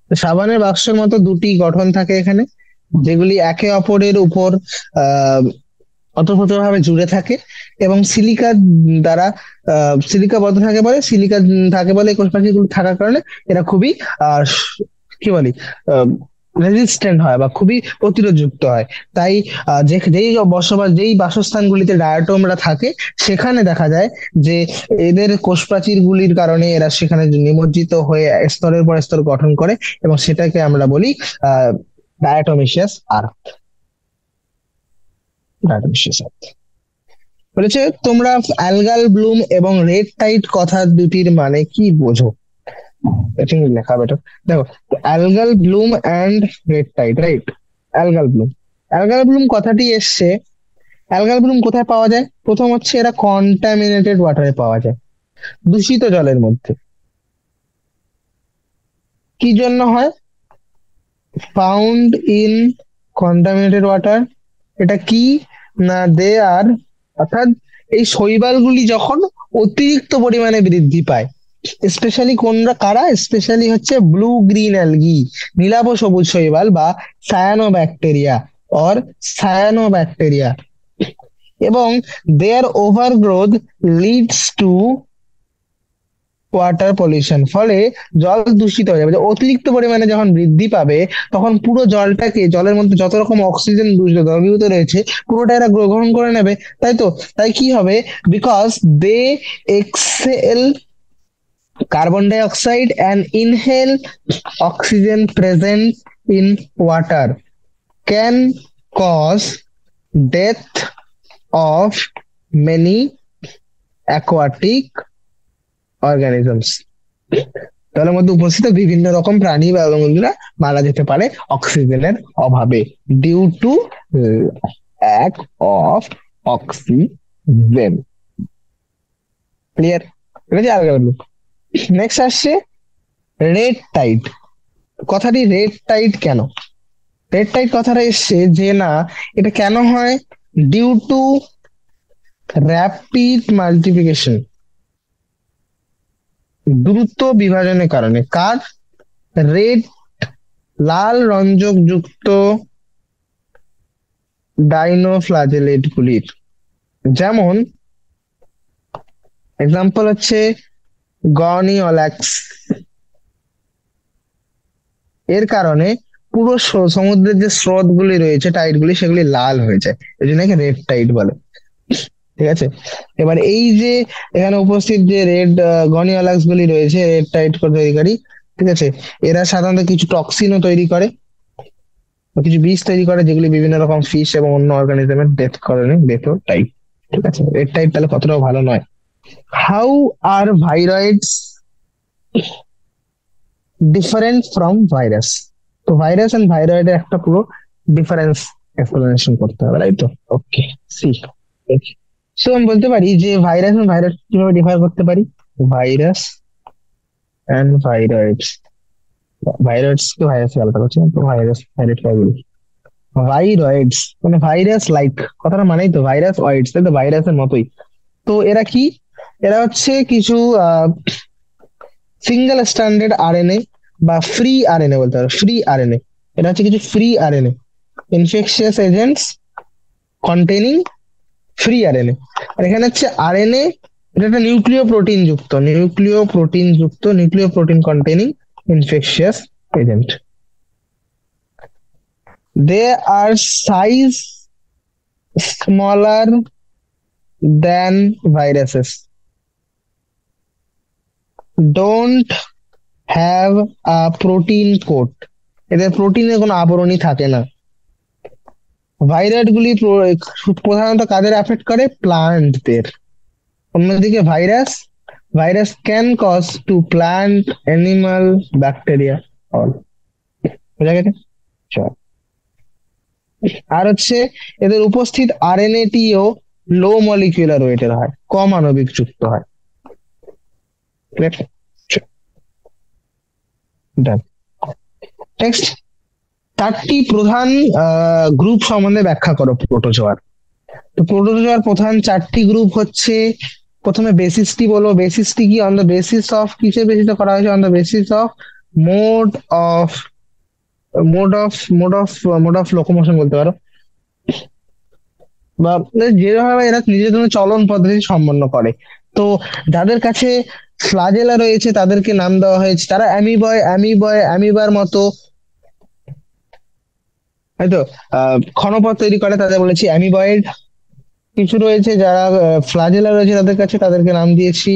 তো সাবানের বাক্সের মতো দুটি গঠন থাকে এখানে, যেগুলি একে অপরের উপর আহ ওতপ্রোতভাবে জুড়ে থাকে এবং সিলিকা দ্বারা সিলিকা বদ্ধ থাকে বলে, সিলিকা থাকে বলে এই কোষ প্রাচীরগুলো থাকার কারণে এরা খুবই কি বলি রেজিস্ট্যান্ট হয় বা খুবই প্রতিরোধযুক্ত হয়। তাই যেই বাসস্থানগুলিতে ডায়াটোমরা থাকে সেখানে দেখা যায় যে এদের কোষ প্রাচীর গুলির কারণে এরা সেখানে নিমজ্জিত হয়ে স্তরের পর স্তর গঠন করে, এবং সেটাকে আমরা বলি ডায়াটোমিশিয়াস আর্থ। ডায়াটোমিশিয়াস আর্থ বলেছে, তোমরা অ্যালগাল ব্লুম এবং রেড টাইট কথা দুটির মানে কি বোঝো? এখানে লেখা বেটার। দেখো, algal bloom and red tide, right? Algal bloom, algal bloom কথাটি এসছে, অ্যালগাল ব্লুম কোথায় পাওয়া যায়? প্রথম হচ্ছে এরা কন্টামিনেটেড ওয়াটারে পাওয়া যায়, দূষিত জলের মধ্যে। কি জন্য হয় ফাউন্ড ইন কন্টামিনেটেড ওয়াটার? এটা কি, না দে আর, অর্থাৎ এই শৈবালগুলি যখন অতিরিক্ত পরিমাণে বৃদ্ধি পায়, স্পেশালি কোনরা কারা, স্পেশালি হচ্ছে ব্লু গ্রিন অ্যালগি, নীলাভ সবুজ শৈবাল বা সায়ানোব্যাকটেরিয়া অর সায়ানোব্যাকটেরিয়া, এবং their overgrowth leads to water pollution. ফলে জল দূষিত হয়ে যাবে, যে অতিরিক্ত পরিমাণে যখন বৃদ্ধি পাবে তখন পুরো জলটাকে, জলের মধ্যে যত রকম অক্সিজেন দ্রবীভূত রয়েছে পুরোটা এরা গ্রহণ করে নেবে, তাই তো। তাই কি হবে, because they excel carbon dioxide and inhale oxygen present in water can cause death of many aquatic organisms. জলের মধ্যে উপস্থিত বিভিন্ন রকম প্রাণী বা অঙ্গরা মারা যেতে পারে অক্সিজেনের অভাবে, due to lack of oxygen. Clear? ঠিক আছে, আর নেক্সট আসছে রেড টাইড। কথাটি রেড টাইড কেন? রেড টাইড কথাটা এসছে যে না, এটা কেন হয়, ডিউ টু র্যাপিড মাল্টিপ্লিকেশন, দ্রুত বিভাজনের কারণে। কার? রেড, লাল রঞ্জক যুক্ত ডাইনোফ্লাজেলেট গুলির। যেমন এক্সাম্পল হচ্ছে গনিওল্যাক্স। এর কারণে পুরো সমুদ্রের যে স্রোত গুলি রয়েছে, টাইড গুলি, সেগুলি লাল হয়ে যায়, এই জন্য রেড টাইড বলে। ঠিক আছে, এবার এই যে এখানে উপস্থিত যে রেড গনিওল্যাক্স গুলি রয়েছে, রেড টাইড তৈরিকারী, ঠিক আছে, এরা সাধারণত কিছু টক্সিনও তৈরি করে বা কিছু বিষ তৈরি করে, যেগুলি বিভিন্ন রকম ফিশ এবং অন্য অর্গানিজমের ডেথ কারণে ডেথও টাইপ। ঠিক আছে, রেড টাইপ তাহলে কতটাও ভালো নয়। How are viroids different from virus? তো ভাইরাস এন্ড ভাইরয়েডের একটা পুরো ডিফারেন্স এক্সপ্লেনেশন করতে হবে, তাই তো? ওকে, সি। সো আমি বলতে পারি যে ভাইরাস এন্ড ভাইরাস কিভাবে ডিফার করতে পারি। ভাইরাস এন্ড ভাইরয়েডস, ভাইরয়েডস কে ভাইরাস আলাদা করছি না, তো ভাইরাস ভাইরাস ভাইরয়েডস মানে ভাইরাস লাইক, কথাটা মানেই তো ভাইরাস ওয়েডস, তাই তো, ভাইরাসের মতোই। তো এরা কি? এরা হচ্ছে কিছু সিঙ্গেল স্ট্যান্ডার্ড আরএনএ বা ফ্রি আরএনএ বলতে পারো, ফ্রি আরএনএ। এটা হচ্ছে কিছু free RNA, infectious agents containing free RNA. আর এখানে হচ্ছে আরএনএ, এটা একটা নিউক্লিয় প্রোটিন যুক্ত, nucleoprotein containing infectious agent. They are size smaller than viruses, don't have a protein coat, এদের প্রোটিনের কোনো আবরণী থাকে না। ভাইরাস গুলি প্রধানত কাদের অ্যাফেক্ট করে? প্লান্টদের। অন্যদিকে virus, virus can cause to plant, animal, bacteria all. বুঝা গেছে? চল। আর হচ্ছে এদের উপস্থিত আরএনএ টিও লো মলিকিউলার ওয়েটের হয়, কম আণবিক যুক্ত হয়। ডান। নেক্সট, চারটি প্রধান গ্রুপ সম্বন্ধে ব্যাখ্যা করো প্রোটোজোয়ার। তো প্রোটোজোয়ার প্রধান চারটি গ্রুপ হচ্ছে, প্রথমে বেসিসটি বলো। বেসিসটি কি? অন দ্য বেসিস অফ, কিসের বেসিসে করা হয়েছে? On the basis of mode of mode of mode of mode of locomotion বলতে পারো, বা যেভাবে এরা নিজেদের জন্য চলন পদ্ধতি সম্পন্ন করে। তো যাদের কাছে ফ্লাজেলা রয়েছে তাদেরকে নাম দেওয়া হয়েছে, তারা অ্যামিবার মতো, হয়তো ক্ষণপথ তৈরি করে, তাদের বলেছি অ্যামিবয়েড। কিছু রয়েছে যারা ফ্লাজেলা রয়েছে তাদের কাছে, তাদেরকে নাম দিয়েছি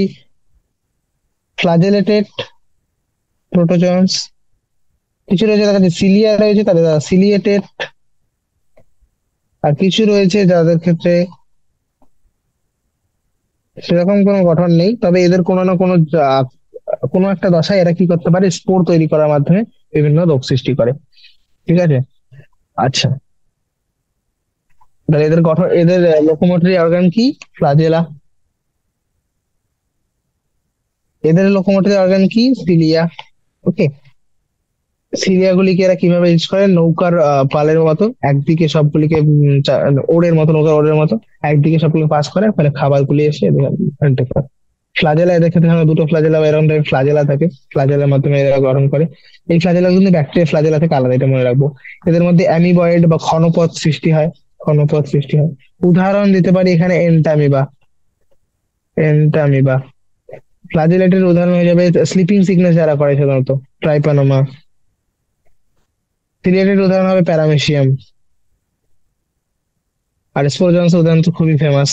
ফ্লাজেলেটেড প্রোটোজোয়ান্স। কিছু রয়েছে তাদের কাছে সিলিয়া রয়েছে, তাদের সিলিয়েটেড। আর কিছু রয়েছে যাদের ক্ষেত্রে সেরকম কোনো গঠন নেই, তবে এদের কোনো না কোনো কোনো একটা দশায় এরা কি করতে পারে, স্পোর তৈরি করার মাধ্যমে বিভিন্ন রোগ সৃষ্টি করে। ঠিক আছে, আচ্ছা, তাহলে এদের গঠন, এদের লোকোমোটরি অর্গান কি? ফ্লাজেলা। এদের লোকোমোটরি অর্গান কি? সিলিয়া। ওকে, সিলিয়া গুলিকে এরা কিভাবে ইউজ করে? নৌকার পালের মতো একদিকে সবগুলিকে ওড়ের মতো, নৌকার ওড়ের মতো একদিকে সবগুলো পাস করে, ফলে খাবার গুলি এসে এদের intake করে। ফ্লাজেলা, এদের ক্ষেত্রে সাধারণত দুটো ফ্লাজেলা বা এরকম টাইপের ফ্লাজেলা থাকে, ফ্লাজেলার মাধ্যমে এরা গঠন করে। এই ফ্লাজেলা কিন্তু ব্যাকটেরিয়া ফ্লাজেলা থেকে আলাদা, এটা মনে রাখবো। এদের মধ্যে অ্যামিবয়েড বা ক্ষণপথ সৃষ্টি হয়, ক্ষণপথ সৃষ্টি হয়। উদাহরণ দিতে পারি এখানে এন্টামিবা, এন্টামিবা। ফ্লাজেলেটের উদাহরণ হয়ে যাবে স্লিপিং সিকনেস যারা করে সাধারণত, ট্রাইপানোমা। সিলিয়েটের উদাহরণ হবে প্যারামেসিয়াম। আর স্পোরজন্স উদাহরণ তো খুবই ফেমাস,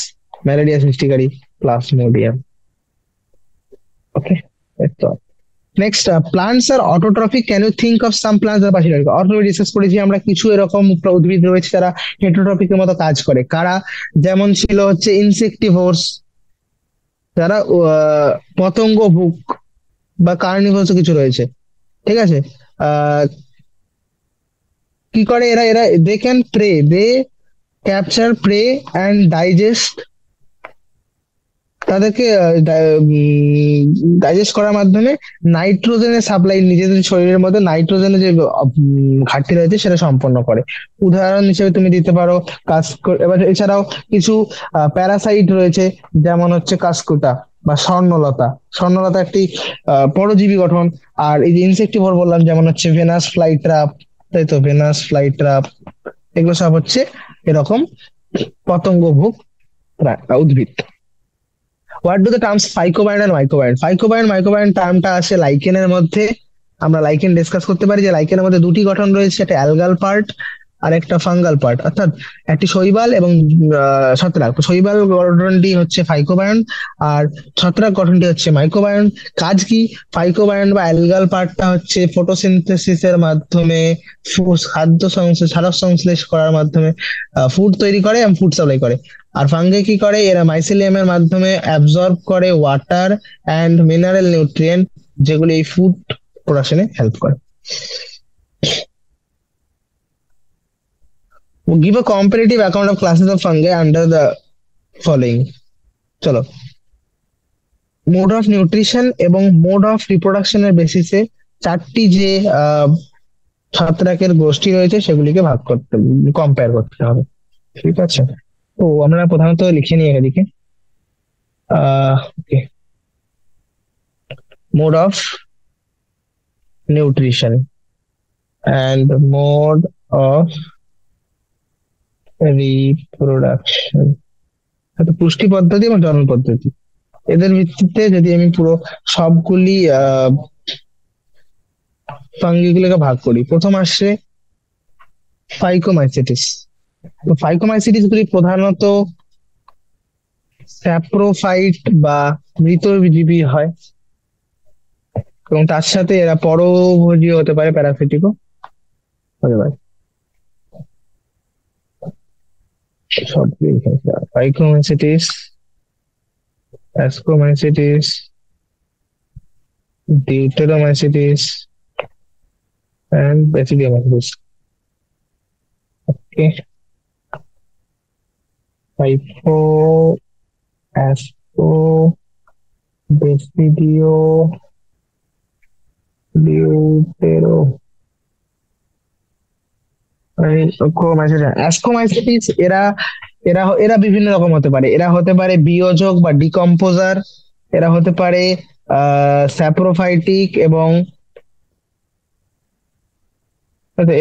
ম্যালেরিয়া সৃষ্টিকারী plasmodium. Okay, next, plants are autotrophic, can you think of some plants are পাশে অটোট্রফিক ডিসকাস করেছি আমরা, কিছু এরকম উদ্ভিদ রয়েছে যারা হেটারোট্রফিকের মতো কাজ করে। কারা? যেমন ছিল হচ্ছে ইনসেক্টিভোরস, যারা পতঙ্গ ভুক, বা কার্নিভোরাস কিছু রয়েছে, ঠিক আছে। আহ কি করে এরা এরা they can prey, they capture prey and digest, তাদেরকে ডাইজেস্ট করার মাধ্যমে নাইট্রোজেনের সাপ্লাই, নিজেদের শরীরের মধ্যে নাইট্রোজেনের যে ঘাটতি রয়েছে সেটা সম্পন্ন করে। উদাহরণ হিসেবে তুমি দিতে পারো এবার এছাড়াও কিছু প্যারাসাইট রয়েছে, যেমন হচ্ছে কাসকুটা বা স্বর্ণলতা। স্বর্ণলতা একটি পরজীবী গঠন। আর এই যে ইনসেক্টিভোর বললাম, যেমন হচ্ছে ভেনাস ফ্লাই ট্র্যাপ, তাই তো, ভেনাস ফ্লাই ট্র্যাপ, এগুলো সব হচ্ছে এরকম পতঙ্গভুক উদ্ভিদ। What do the terms phycobiont and mycobiont? Phycobiont mycobiont টার্মটা আসে লাইকেনের মধ্যে। আমরা লাইকেন ডিসকাস করতে পারি যে লাইকেনের মধ্যে দুটি গঠন রয়েছে, একটা অ্যালগাল পার্ট আর একটা ফাঙ্গাল পার্ট, অর্থাৎ একটি শৈবাল এবং ছত্রাক। তো শৈবাল গঠনটি হচ্ছে ফাইকোবায়ন, আর ছত্রাক গঠনটি হচ্ছে মাইক্রোবায়ন। কাজ কি? ফাইকোবায়ন বা অ্যালগাল পার্টটা হচ্ছে ফটোসিনথেসিসের মাধ্যমে খাদ্য সংশ্লেষ, সারক সংশ্লেষ করার মাধ্যমে ফুড তৈরি করে এবং ফুড সাপ্লাই করে। আর ফাঙ্গে কি করে? এরা মাইসেলিয়ামের মাধ্যমে অ্যাবজর্ব করে ওয়াটার অ্যান্ড মিনারেল নিউট্রিয়েন্ট, যেগুলি এই ফুড প্রোডাকশনে হেল্প করে। Give a comparative account of classes of fungi under the following. চলো, মোড অফ নিউট্রিশন এবং মোড অফ রিপ্রোডাকশনের বেসিসে চারটি যে ছত্রাকের গোষ্ঠী রয়েছে সেগুলিকে ভাগ করতে, কম্পেয়ার করতে হবে। ঠিক আছে, তো আমরা প্রধানত লিখে নিই এদিকে। Okay, mode of nutrition and mode of reproduction, তো পুষ্টি পদ্ধতি এবং জনন পদ্ধতি, এদের ভিত্তিতে যদি আমি পুরো সবগুলি ফাঙ্গিগুলোকে ভাগ করি, প্রথম আসছে ফাইকোমাইসিটিস। তো ফাইকোমাইসিটিস গুলি প্রধানত স্যাপ্রোফাইট বা মৃতজীবী হয়, এবং তার সাথে এরা পরভোজী হতে পারে, প্যারাসিটিকও হতে পারে। সব ফাইকোমাইসিটিস, অ্যাস্কোমাইসিটিস, deuteromycetes and basidiomycetes. Okay, hypo, asco, basidio, deutero, অ্যাস্কোমাইসিটিস। এরা এরা এরা বিভিন্ন রকম হতে পারে। এরা হতে পারে বিয়োজক বা ডিকম্পোজার, এরা হতে পারে স্যাপ্রোফাইটিক, এবং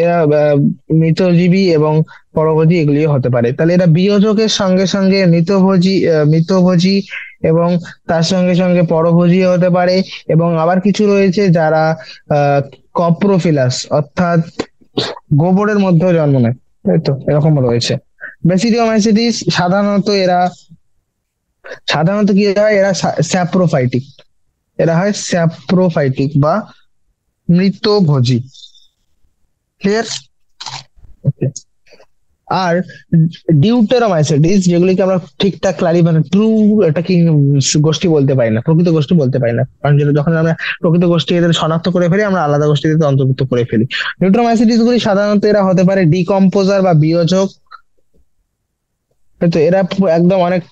এরা মৃতজীবী এবং পরভোজী এগুলিও হতে পারে। তাহলে এরা বিয়োজকের সঙ্গে সঙ্গে মৃতভোজী এবং তার সঙ্গে সঙ্গে পরভোজী হতে পারে। এবং আবার কিছু রয়েছে যারা কপ্রোফিলাস, অর্থাৎ গোবরের মধ্যেও জন্ম নেয়, তাই তো, এরকম রয়েছে। বেসিডিওমাইসিটিস সাধারণত কি হয়, এরা স্যাপ্রোফাইটিক, এরা হয় স্যাপ্রোফাইটিক বা মৃতভোজী। ক্লিয়ার? আর ডিউটেরোমাইসিটিস, যেগুলিকে আমরা ঠিকঠাক মানে ট্রু এটা কি গোষ্ঠী বলতে পারি না, প্রকৃত গোষ্ঠী বলতে পারি না, কারণ যেটা যখন আমরা প্রকৃত গোষ্ঠী এদের শনাক্ত করে ফেলি, আমরা আলাদা গোষ্ঠীতে অন্তর্ভুক্ত করে ফেলি। নিউট্রোমাইসিটিস গুলি সাধারণত এরা হতে পারে ডিকম্পোজার বা বিয়োজক, তো এরা একদম অনেক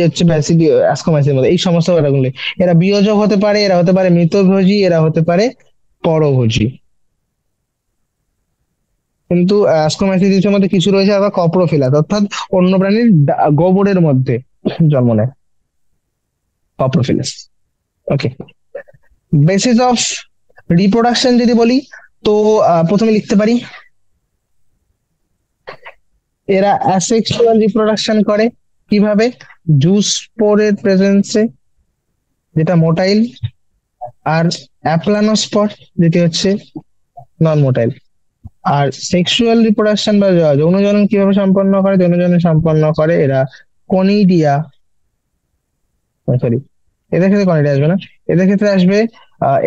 হচ্ছে অ্যাস্কোমাইসিসের মধ্যে, এই সমস্ত এরাগুলি। এরা বিয়োজক হতে পারে, এরা হতে পারে মৃতভোজী, এরা হতে পারে পরভোজী। কিন্তু অ্যাস্কোমাইসিসের মধ্যে কিছু রয়েছে আবার কপ্রোফিলাস, অর্থাৎ অন্য প্রাণীর গোবরের মধ্যে জন্ম নেয়, কপ্রোফিলাস। ওকে, বেসিস অফ রিপ্রোডাকশন যদি বলি, তো প্রথমে লিখতে পারি এরা অ্যাসেক্সুয়াল রিপ্রোডাকশন করে। কিভাবে? জুস্পোরের প্রেজেন্সে, যেটা মোটাইল, আর অ্যাপ্লানোস্পর, যেটি হচ্ছে নন মোটাইল। আর সেক্সুয়াল রিপ্রোডাকশন বা যৌনজনন কিভাবে সম্পন্ন করে? যৌনজনন সম্পন্ন করে এরা কনিডিয়া, সরি, এদের ক্ষেত্রে কনিডিয়া আসবে না, এদের ক্ষেত্রে আসবে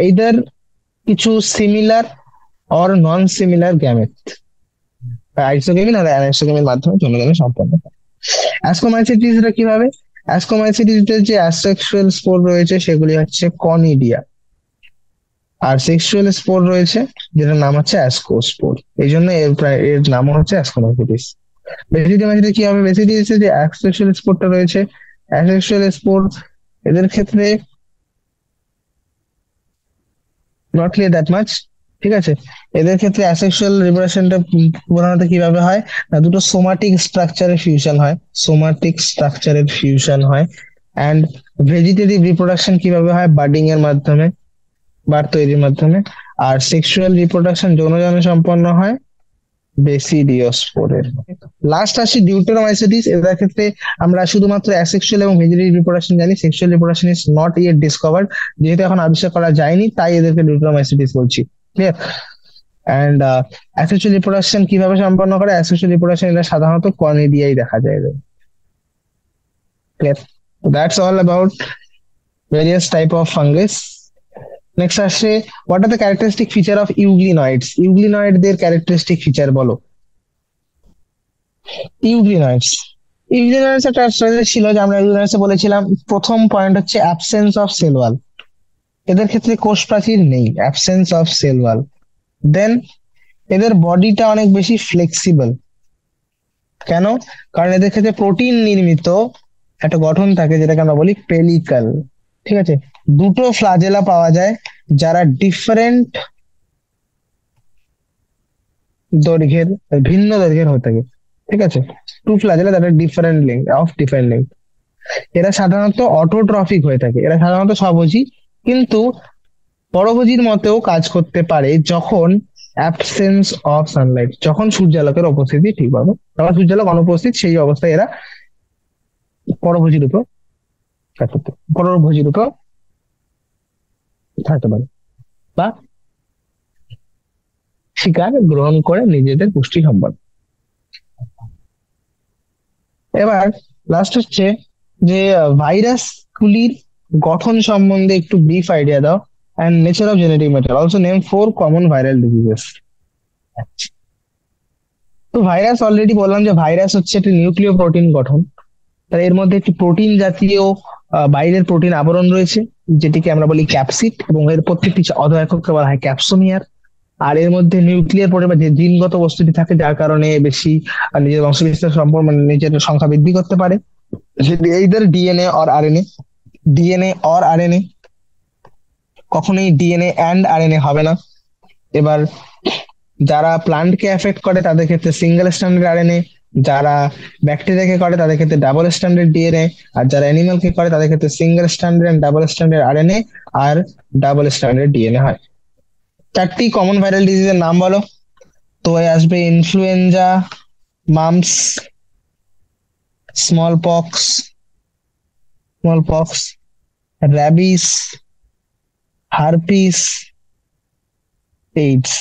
এইদার কিছু similar or non similar gamete, isogamy আর অ্যানাইসোগেমির মাধ্যমে যৌনজনন সম্পন্ন করে। অ্যাস্কোমাইসিটিস এরা কিভাবে? অ্যাস্কোমাইসিটিস যে অ্যাসেক্সুয়াল স্পোর রয়েছে সেগুলি হচ্ছে কনিডিয়া। আর সেক্সুয়াল স্পোর রয়েছে, যেটার নাম হচ্ছে অ্যাসকোস্পোর। এই জন্য এর নাম হচ্ছে অ্যাসকোমাইসিটিস। বেসিডিয়ামাইসিস কি হবে? বেসিডিয়াসে যে অ্যাসেক্সুয়াল স্পোরটা রয়েছে, অ্যাসেক্সুয়াল স্পোর এদের ক্ষেত্রে নট ক্লিয়ার দ্যাট মাচ, ঠিক আছে। এদের ক্ষেত্রে অ্যাসেক্সুয়াল রিপ্রোডাকশনটা প্রধানত কিভাবে হয় না, দুটো সোমাটিক স্ট্রাকচারের ফিউশন হয়, সোমাটিক স্ট্রাকচারের ফিউশন হয়। অ্যান্ড ভেজিটেটিভ রিপ্রোডাকশন কিভাবে হয়? বাডিং এর মাধ্যমে, বার তৈরির মাধ্যমে। আর সেক্সুয়াল রিপ্রোডাকশন যৌনজনে সম্পন্ন হয় বেসিডিওস্পোরের। লাস্ট আসি ডিউটেরোমাইসিটিস। এদের ক্ষেত্রে আমরা শুধুমাত্র অ্যাসেক্সুয়াল এবং ভেজিটেটিভ রিপ্রোডাকশন জানি, sexual reproduction is not yet discovered. যেহেতু এখন আবিষ্কার করা যায়নি, তাই এদেরকে ডিউটেরোমাইসিটিস বলছি। ক্লিয়ার? অ্যান্ড অ্যাসেক্সুয়াল রিপ্রোডাকশন কিভাবে সম্পন্ন করে? অ্যাসেক্সুয়াল রিপ্রোডাকশন এটা সাধারণত কর্নিডিয়াই দেখা যায় এদের। Clear? That's all about various type of fungus. Next আসছে, what are the characteristic feature of euglenoids. ইউগ্লিনয়েডদের ক্যারেক্টারিস্টিক ফিচার বলো। ইউগ্লিনয়েডস, ইউগ্লিনয়েডস একটা স্ট্রাকচার ছিল যে আমরা ইউগ্লিনয়েডসে বলেছিলাম, প্রথম পয়েন্ট হচ্ছে অ্যাবসেন্স অফ সেল ওয়াল। এদের ক্ষেত্রে কোষ প্রাচীর নেই, অ্যাবসেন্স অফ সেল ওয়াল। দেন এদের বডিটা অনেক বেশি ফ্লেক্সিবল। কেন? কারণ এদের ক্ষেত্রে প্রোটিন নির্মিত একটা গঠন থাকে, যেটাকে আমরা বলি পেলিকাল। ঠিক আছে, দুটো ফ্লাজেলা পাওয়া যায় যারা ডিফারেন্ট দৈর্ঘ্যের, ভিন্ন দৈর্ঘ্যের হয়ে থাকে। ঠিক আছে, two flagella that are different length of different length. এরা সাধারণত অটোট্রফিক হয়ে থাকে, এরা সাধারণত স্বভোজী, কিন্তু পরভোজীর মতেও কাজ করতে পারে যখন অ্যাবসেন্স অফ সানলাইট, যখন সূর্যালোকের উপস্থিতি ঠিকভাবে, যখন সূর্যালোক অনুপস্থিত, সেই অবস্থায় এরা পরভোজী রূপে কাজ করতে, পরভোজী রূপে থাকতে পারে, বা শিকার গ্রহণ করে নিজেদের পুষ্টি সম্পদ। এবার লাস্ট হচ্ছে যে ভাইরাস গুলির গঠন সম্বন্ধে একটু ব্রিফ আইডিয়া দাও, and nature of genetic material, also name 4 common viral diseases. তো ভাইরাস অলরেডি বললাম যে ভাইরাস হচ্ছে একটা নিউক্লিয় প্রোটিন গঠন। তাহলে এর মধ্যে একটি প্রোটিন জাতীয় বাইরের প্রোটিন আবরণ রয়েছে, যেটিকে আমরা বলি ক্যাপসিড, এবং এর প্রত্যেকটি অধ একককে বলা হয় ক্যাপসোমিয়ার। আর এর মধ্যে নিউক্লিয়ার প্রোটিন বা যে জিনগত বস্তুটি থাকে, যার কারণে বেশি নিজের বংশবিস্তার সম্পর্ক, মানে নিজের সংখ্যা বৃদ্ধি করতে পারে, either DNA or RNA. DNA or RNA, কখনোই ডিএনএ অ্যান্ড আরএনএ হবে না। এবার যারা প্লান্টকে এফেক্ট করে তাদের ক্ষেত্রে সিঙ্গেল স্ট্যান্ডার্ড আরএনএ, যারা ব্যাকটেরিয়াকে করে তাদের ক্ষেত্রে ডাবল স্ট্যান্ডার্ড ডিএনএ, আর যারা অ্যানিমালকে করে তাদের ক্ষেত্রে single standard and double standard RNA আর ডাবল স্ট্যান্ডার্ড ডিএনএ হয়। চারটি কমন ভাইরাল ডিজিজের নাম বলো। তো এ আসবে influenza, mumps, small pox, rabies, herpes, AIDS.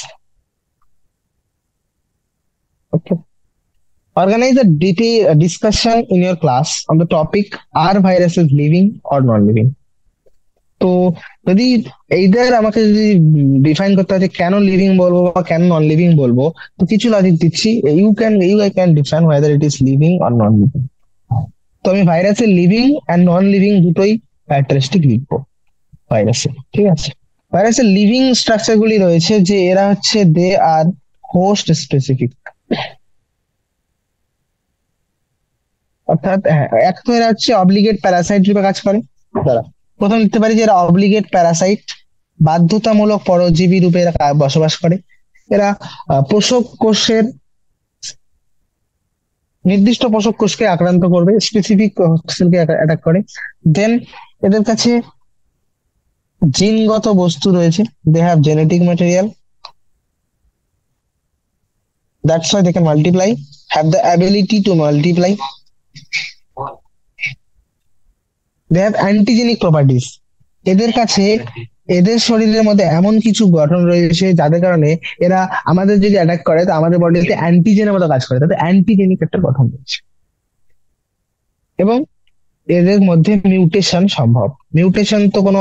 Okay, organize a detailed discussion in your class on the topic, are viruses living or non-living? তো যদি এইদের আমাকে যদি ডিফাইন করতে হয় যে কেন লিভিং বলবো বা কেন নন লিভিং বলবো, তো কিছু লজিক দিচ্ছি। You I can define whether it is living or non living. তো আমি ভাইরাসের লিভিং অ্যান্ড নন লিভিং দুটোই ক্যারেক্টারিস্টিক লিখবো ভাইরাসে। ঠিক আছে, ভাইরাসের লিভিং স্ট্রাকচার গুলি রয়েছে যে এরা হচ্ছে দে আর হোস্ট স্পেসিফিক। অর্থাৎ এক তো এরা হচ্ছে অব্লিগেট প্যারাসাইট রূপে কাজ করে। দাঁড়া, প্রথম লিখতে পারি যে এরা অব্লিগেট প্যারাসাইট, বাধ্যতামূলক পরজীবী রূপে এরা বসবাস করে। এরা পোষক কোষের, নির্দিষ্ট পোষক কোষকে আক্রান্ত করবে, স্পেসিফিক সেলকে অ্যাটাক করে। দেন এদের কাছে জিনগত বস্তু রয়েছে, they have genetic material, that's why they can multiply, have the ability to multiply. They have antigenic properties, এদের কাছে, এদের শরীরের মধ্যে এমন কিছু গঠন রয়েছে যাদের কারণে এরা আমাদের যদি অ্যাটাক করে, তো আমাদের বডিতে অ্যান্টিজেনের মতো কাজ করে, তাদের অ্যান্টিজেনিক একটা গঠন রয়েছে। এবং এদের মধ্যে মিউটেশন সম্ভব। মিউটেশন তো কোনো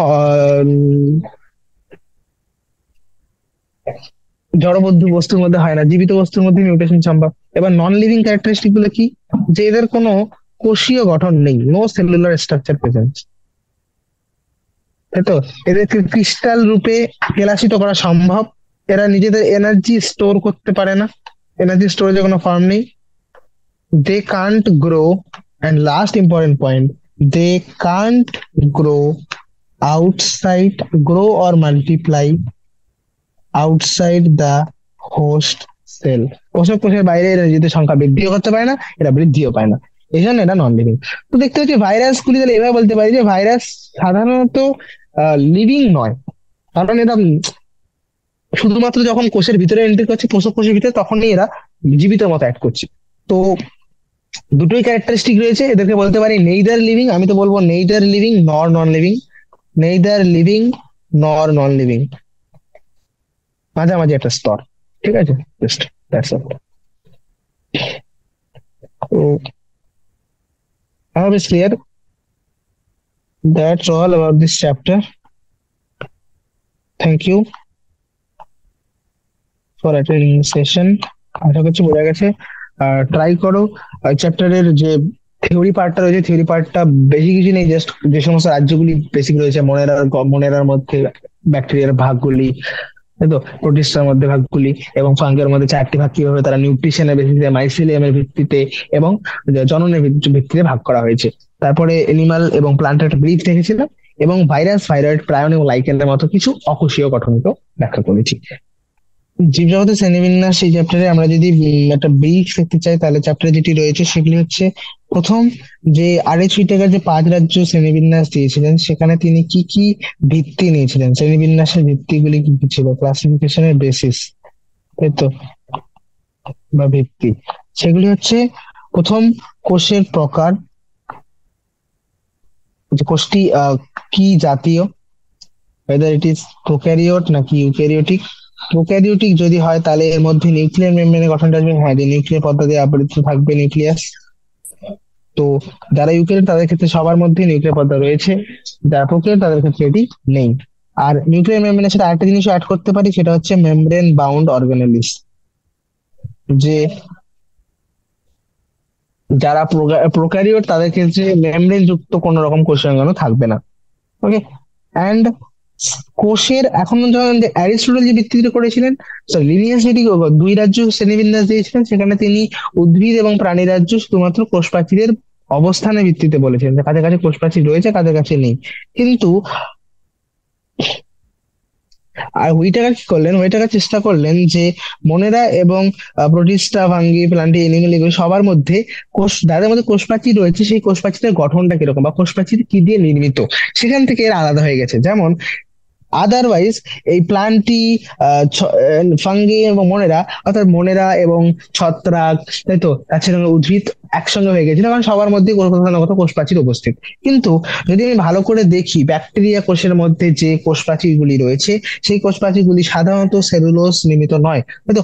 জড়বদ্ধ বস্তুর মধ্যে হয় না, জীবিত বস্তুর মধ্যে মিউটেশন সম্ভব। এবার নন লিভিং ক্যারেক্টারিস্টিক গুলো কি? যে এদের কোনো কোষীয় গঠন নেই, নো সেলুলার স্ট্রাকচার প্রেজেন্ট। তাই তো? এদেরকে ক্রিস্টাল রূপে কেলাসিত করা সম্ভব। এরা নিজেদের এনার্জি স্টোর করতে পারে না, এনার্জি স্টোরেজের কোনো ফর্ম নেই। They can't grow, and last important point, they can't grow outside, grow or multiply outside the host cell. পোষক কোষের বাইরে এরা নিজেদের সংখ্যা বৃদ্ধিও করতে পারে না, এরা বৃদ্ধিও পায় না, এই জন্য এটা নন লিভিং। তো দেখতে হচ্ছে ভাইরাস গুলি, তাহলে এভাবে বলতে পারি যে ভাইরাস সাধারণত লিভিং নয়, কারণ এরা শুধুমাত্র যখন কোষের ভিতরে এন্ট্রি করছে, পোষক কোষের ভিতরে, তখনই এরা জীবিত মতো অ্যাড করছে। তো দুটোই ক্যারেক্টারিস্টিক রয়েছে, এদেরকে বলতে পারি নেইদার লিভিং, আমি তো বলবো নেইদার লিভিং নর নন লিভিং, নেইদার লিভিং নর নন লিভিং, মাঝামাঝি একটা স্তর। ঠিক আছে, জাস্ট দ্যাটস অল। তো I hope it's clear. That's all about this chapter. Thank you for attending the session. আশা করছি বোঝা গেছে। ট্রাই করো চ্যাপ্টারের যে থিওরি পার্টটা রয়েছে, থিওরি পার্টটা বেশি কিছু নেই, জাস্ট যে সমস্ত রাজ্যগুলি বেসিক রয়েছে, মনেরার মধ্যে ব্যাকটেরিয়ার ভাগগুলি, তাই তো, প্রোটিস্টার মধ্যে ভাগগুলি, এবং ফাঙ্গের মধ্যে চারটি ভাগ কিভাবে তারা নিউট্রিশনের ভিত্তিতে, মাইসিলিয়ামের ভিত্তিতে এবং জননের ভিত্তিতে ভাগ করা হয়েছে। তারপরে এনিমাল এবং প্লান্টের একটা ব্রিফ দেখেছিলাম, এবং ভাইরাস, ভাইরয়েড, প্রায়ন এবং লাইকেনের মতো কিছু অকোষীয় গঠনকে ব্যাখ্যা করেছি। জীবজগতের শ্রেণীবিন্যাস এই চ্যাপ্টারে আমরা যদি একটা ব্রিফ দেখতে চাই, তাহলে চ্যাপ্টারে যেটি রয়েছে সেগুলি হচ্ছে, প্রথম যে আর.এইচ. হুইটেকার যে 5 রাজ্য শ্রেণীবিন্যাস দিয়েছিলেন, সেখানে তিনি কি কি ভিত্তি নিয়েছিলেন, শ্রেণীবিন্যাসের ভিত্তিগুলি কি কি ছিল, ক্লাসিফিকেশনের বেসিস, তাই তো, বা ভিত্তি, সেগুলি হচ্ছে প্রথম কোষের প্রকার, যে কোষটি কি জাতীয়, whether it is প্রোক্যারিওট নাকি ইউক্যারিওটিক। প্রোক্যারিওটিক যদি হয় তাহলে এর মধ্যে নিউক্লিয়ার মেমব্রেনের গঠনটা আসবে, হ্যাঁ, যে নিউক্লিয়ার পর্দা দিয়ে আবৃত থাকবে নিউক্লিয়াস। তো যারা ইউক্যারিওট তাদের ক্ষেত্রে সবার মধ্যে নিউক্লিয়ার পর্দা রয়েছে, যারা প্রোক্যারিওট তাদের ক্ষেত্রে এটি নেই। আর নিউক্লিয়ার মেমব্রেনের সাথে আরেকটা জিনিস অ্যাড করতে পারি, সেটা হচ্ছে মেমব্রেন বাউন্ড অর্গানেলিস, যে যারা প্রোক্যারিওট তাদের ক্ষেত্রে মেমব্রেন যুক্ত কোন রকম কোষাঙ্গাণু থাকবে না। ওকে, অ্যান্ড কোষের এখন যখন অ্যারিস্টটল যে ভিত্তিটা করেছিলেন, লিনিয়াস যেটি 2 রাজ্য শ্রেণীবিন্যাস দিয়েছিলেন, সেখানে তিনি উদ্ভিদ এবং প্রাণী রাজ্য শুধুমাত্র কোষ প্রাচীরের অবস্থানের ভিত্তিতে বলেছেন, যে কাছাকাছি কোষ প্রাচীর রয়েছে, কাদের কাছে নেই। কিন্তু আর হুইটেকার কি করলেন, হুইটেকার চেষ্টা করলেন যে মনেরা এবং প্রোটিস্টা, ফাঙ্গি, প্লান্টি, এনিমেল, এগুলো সবার মধ্যে যাদের মধ্যে কোষ প্রাচীর রয়েছে, সেই কোষ প্রাচীরের গঠনটা কিরকম, বা কোষ প্রাচীর কি দিয়ে নির্মিত, সেখান থেকে এরা আলাদা হয়ে গেছে। যেমন আদারওয়াইজ এই প্লান্টি, ফাঙ্গি এবং মনেরা, অর্থাৎ মনেরা এবং ছত্রাক, তাই তো, তাছাড়া উদ্ভিদ একসঙ্গে হয়ে গেছিল, কারণ সবার মধ্যে কোথাও না কোথাও কোষ প্রাচীর উপস্থিত। কিন্তু যদি আমি ভালো করে দেখি, ব্যাকটেরিয়া কোষের মধ্যে যে কোষ প্রাচীর গুলি রয়েছে, সেই কোষ প্রাচীর গুলি সাধারণত সেলুলোজ নির্মিত নয়, তাই তো,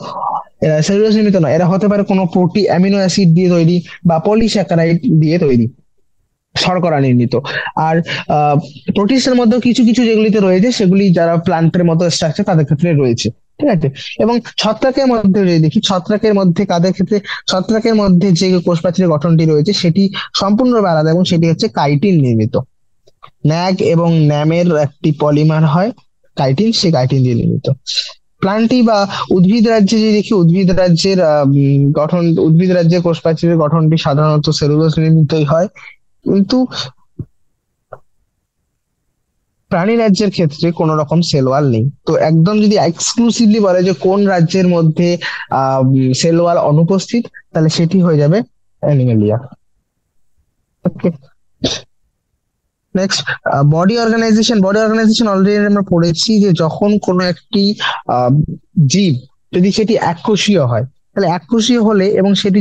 এরা সেলুলোজ নির্মিত নয়, এরা হতে পারে কোনো অ্যামিনো অ্যাসিড দিয়ে তৈরি বা পলিস্যাকারাইড দিয়ে তৈরি, শর্করা নির্মিত। আর প্রোটিস্টের মধ্যেও কিছু কিছু যেগুলিতে রয়েছে, সেগুলি যারা প্লান্টের মতো স্ট্রাকচার তাদের ক্ষেত্রে রয়েছে, ঠিক আছে। এবং ছত্রাকের মধ্যে যদি দেখি, ছত্রাকের মধ্যে কাদের ক্ষেত্রে, ছত্রাকের মধ্যে যে কোষ প্রাচীরের গঠনটি রয়েছে সেটি সম্পূর্ণভাবে আলাদা, এবং সেটি হচ্ছে কাইটিন নির্মিত। ন্যাগ এবং ন্যামের একটি পলিমার হয় কাইটিন, সেই কাইটিন দিয়ে নির্মিত। প্লান্টি বা উদ্ভিদ রাজ্যে যদি দেখি, উদ্ভিদ রাজ্যের গঠন, উদ্ভিদ রাজ্যের কোষ প্রাচীরের গঠনটি সাধারণত সেলুলোজ নির্মিতই হয়। কিন্তু প্রাণী রাজ্যের ক্ষেত্রে কোন রকম সেল ওয়াল নেই। তো একদম যদি এক্সক্লুসিভলি বলে যে কোন রাজ্যের মধ্যে সেল ওয়াল অনুপস্থিত, তাহলে সেটি হয়ে যাবে Animalia. Okay, next, body organization. Body organization already আমরা পড়েছি, যে যখন কোনো একটি জীব যদি সেটি এককোষীয় হয়, তাহলে এককোষীয় হলে এবং সেটি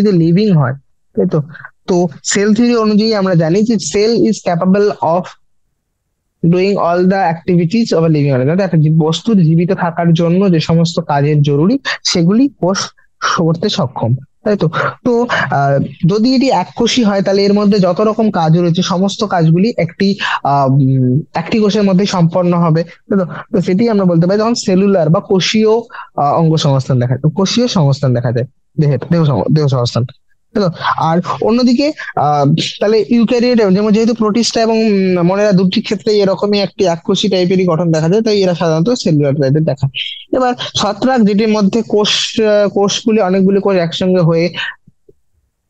যদি লিভিং হয়, তাই তো, তো সেল থিওরি অনুযায়ী আমরা জানি যে cell is capable of doing all the activities of a living organ. একটা বস্তুর জীবিত থাকার জন্য যে সমস্ত কাজের জরুরি, সেগুলি কোষ করতে সক্ষম, তাই তো। তো আহ, যদি এটি এককোষী হয়, তাহলে এর মধ্যে যত রকম কাজ রয়েছে, সমস্ত কাজগুলি একটি কোষের মধ্যে সম্পন্ন হবে, তাই তো। তো সেটি আমরা বলতে পারি যখন সেলুলার বা কোষীয় অঙ্গ সংস্থান দেখা যায়, কোষীয় সংস্থান দেখা যায়, দেহ দেহ সংস্থান। তো আর অন্যদিকে আহ তাহলে ইউক্যারিওট যেমন যেহেতু প্রোটিস্টা এবং মনেরা দুটি ক্ষেত্রে এরকমই একটি এককোষী টাইপেরই গঠন দেখা যায়, তাই এরা সাধারণত সেলুলার টাইপের দেখায়। এবার ছত্রাক যেটির মধ্যে কোষগুলি অনেকগুলি কোষ একসঙ্গে হয়ে,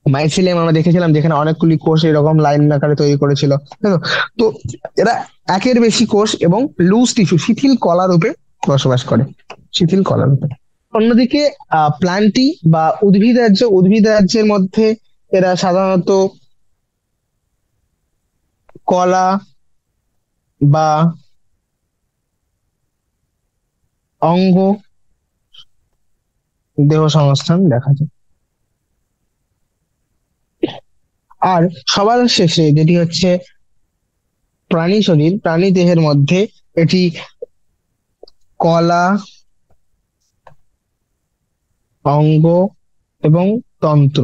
মাইসিলিয়াম আমরা দেখেছিলাম যেখানে অনেকগুলি কোষ এরকম লাইন আকারে তৈরি করেছিল, তাই তো? তো এরা একের বেশি কোষ এবং লুজ টিস্যু শিথিল কলা রূপে বসবাস করে, শিথিল কলা রূপে। অন্যদিকে প্ল্যান্টি বা উদ্ভিদ রাজ্যের মধ্যে এরা সাধারণত কলা বা অঙ্গ দেহ সংস্থান দেখা যায়। আর সবার শেষে যেটি হচ্ছে প্রাণী দেহের মধ্যে এটি কলা, অঙ্গ এবং তন্ত্র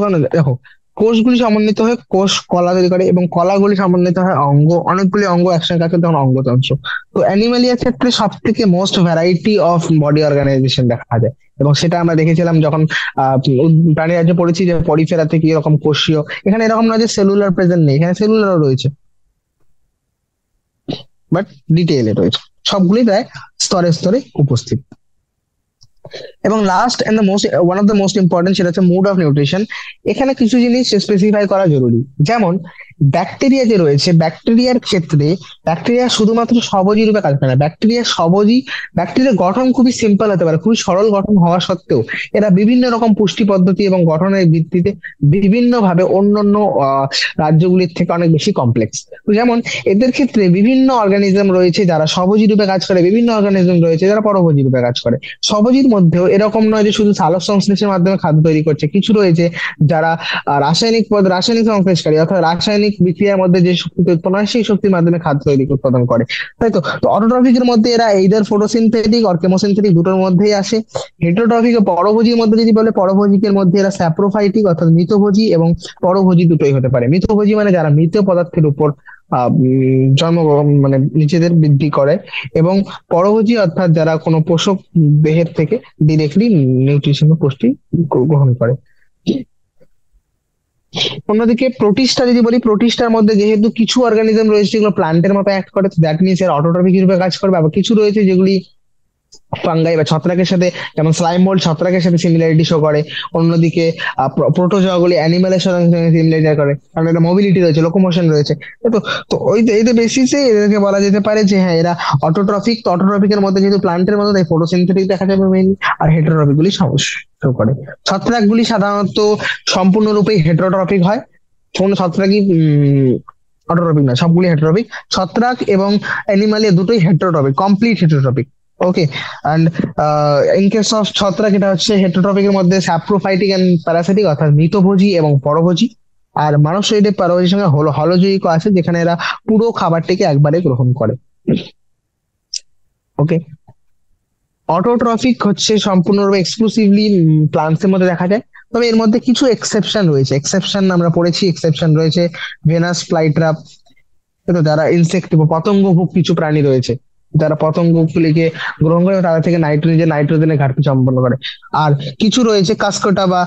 কেন দেখো, কোষগুলি সমন্বিত হয়ে কোষ কলা তৈরি করে এবং কলাগুলি সমন্বিত হয় অঙ্গ, অনেকগুলি অঙ্গ একসঙ্গে কাজ করে তখন অঙ্গতন্ত্র। তো অ্যানিমালিয়ার ক্ষেত্রে সব থেকে most variety of body organisation দেখা যায়, এবং সেটা আমরা দেখেছিলাম যখন প্রাণী রাজ্যে পড়েছি যে পরিফেরাতে কি রকম কোষীয়, এখানে এরকম নয় যে সেলুলার প্রেজেন্ট নেই, এখানে সেলুলারও রয়েছে, বাট ডিটেইলে রয়েছে, সবগুলি প্রায় স্তরে স্তরে উপস্থিত। এবং last and the most one of the most important সেটা হচ্ছে মুড অফ নিউট্রিশন। এখানে কিছু জিনিস স্পেসিফাই করা জরুরি, যেমন ব্যাকটেরিয়া যে রয়েছে, ব্যাকটেরিয়ার ক্ষেত্রে ব্যাকটেরিয়া শুধুমাত্র স্বভোজী রূপে কাজ করে না, ব্যাকটেরিয়ার গঠন খুবই সিম্পল হতে পারে, খুবই সরল গঠন হওয়া সত্ত্বেও এরা বিভিন্ন রকম পুষ্টি পদ্ধতি এবং গঠনের ভিত্তিতে বিভিন্ন ভাবে অন্যান্য রাজ্যগুলির থেকে অনেক বেশি কমপ্লেক্স। যেমন এদের ক্ষেত্রে বিভিন্ন অর্গানিজম রয়েছে যারা স্বভোজী রূপে কাজ করে, বিভিন্ন অর্গানিজম রয়েছে যারা পরভোজী রূপে কাজ করে। স্বভোজীর মধ্যেও এরকম নয় যে শুধু সালোক সংশ্লেষের মাধ্যমে খাদ্য তৈরি করছে, কিছু রয়েছে যারা রাসায়নিক সংশ্লেষকারী, অর্থাৎ রাসায়নিক বিক্রিয়ার মধ্যে যে শক্তি উৎপন্ন হয় সেই শক্তির মাধ্যমে খাদ্য তৈরি উৎপাদন করে, তাই তো? তো অটোট্রফিকের মধ্যে এরা এইদার ফটোসিনথেটিক অর কেমোসিনথেটিক দুটোর মধ্যেই আসে। হেটারোট্রফিক ও পরভোজীর মধ্যে যদি বলে, পরভোজিকের মধ্যে এরা স্যাপ্রোফাইটিক অর্থাৎ মৃতভোজী এবং পরভোজী দুটোই হতে পারে। মৃতভোজী মানে যারা মৃত পদার্থের উপর মানে নিজেদের বৃদ্ধি করে, এবং পরভোজী অর্থাৎ যারা কোনো পোষক দেহের থেকে ডিরেক্টলি নিউট্রিশন পুষ্টি গ্রহণ করে। অন্যদিকে প্রোটিস্টা যদি বলি, প্রোটিস্টার মধ্যে যেহেতু কিছু অর্গানিজম রয়েছে যেগুলো প্লান্টের মতো অ্যাক্ট করে, দ্যাট মিনস এর অটোট্রফিক রূপে কাজ করবে, আবার কিছু রয়েছে যেগুলি ফাঙ্গাই বা ছত্রাকের সাথে, যেমন স্লাইম মোল্ড ছত্রাকের সাথে সিমিলারিটি শো করে। অন্যদিকে প্রোটোজোয়া গুলি অ্যানিমালের সাথে সিমিলারিটি করে, কারণ এটা মোবিলিটি রয়েছে, লোকোমোশন রয়েছে, তাই তো? তো ওই এই বেসিসে এদেরকে বলা যেতে পারে যে হ্যাঁ এরা অটোট্রফিক। তো অটোট্রফিকের মধ্যে যেহেতু প্লান্টের মধ্যে, তাই ফটোসিনথেটিক দেখা যাবে মেইনলি, আর হেটারোট্রফিক গুলি সমস্যা শো করে। ছত্রাকগুলি সাধারণত সম্পূর্ণরূপে হেটারোট্রফিক হয়, কোনো ছত্রাকই অটোট্রপিক না, সবগুলি হেটারোট্রপিক। ছত্রাক এবং অ্যানিমালিয়া দুটোই heterotrophic, complete heterotrophic. Okay, and in case of ছত্রাক এটা হচ্ছে হেটারোট্রপিকের মধ্যে স্যাপ্রোফাইটিক এন্ড প্যারাসিটিক অর্থাৎ মৃতভোজী এবং পরভোজী। আর মানব শরীরে পরভোজীর সঙ্গে হলজৈবিক আছে, যেখানে এরা পুরো খাবারটিকে একবারে গ্রহণ করে। ওকে, অটোট্রফিক হচ্ছে সম্পূর্ণরূপে এক্সক্লুসিভলি প্লান্টস এর মধ্যে দেখা যায়, তবে এর মধ্যে কিছু এক্সেপশন রয়েছে। এক্সেপশন আমরা পড়েছি, এক্সেপশন রয়েছে ভেনাস ফ্লাইট্রাপ, তো যারা ইনসেক্ট পতঙ্গভুক কিছু প্রাণী রয়েছে যারা পতঙ্গগুলিকে গ্রহণ করে এবং তাদের থেকে নাইট্রোজেনের ঘাটতি সম্পন্ন করে। আর কিছু রয়েছে কাস্কটা বা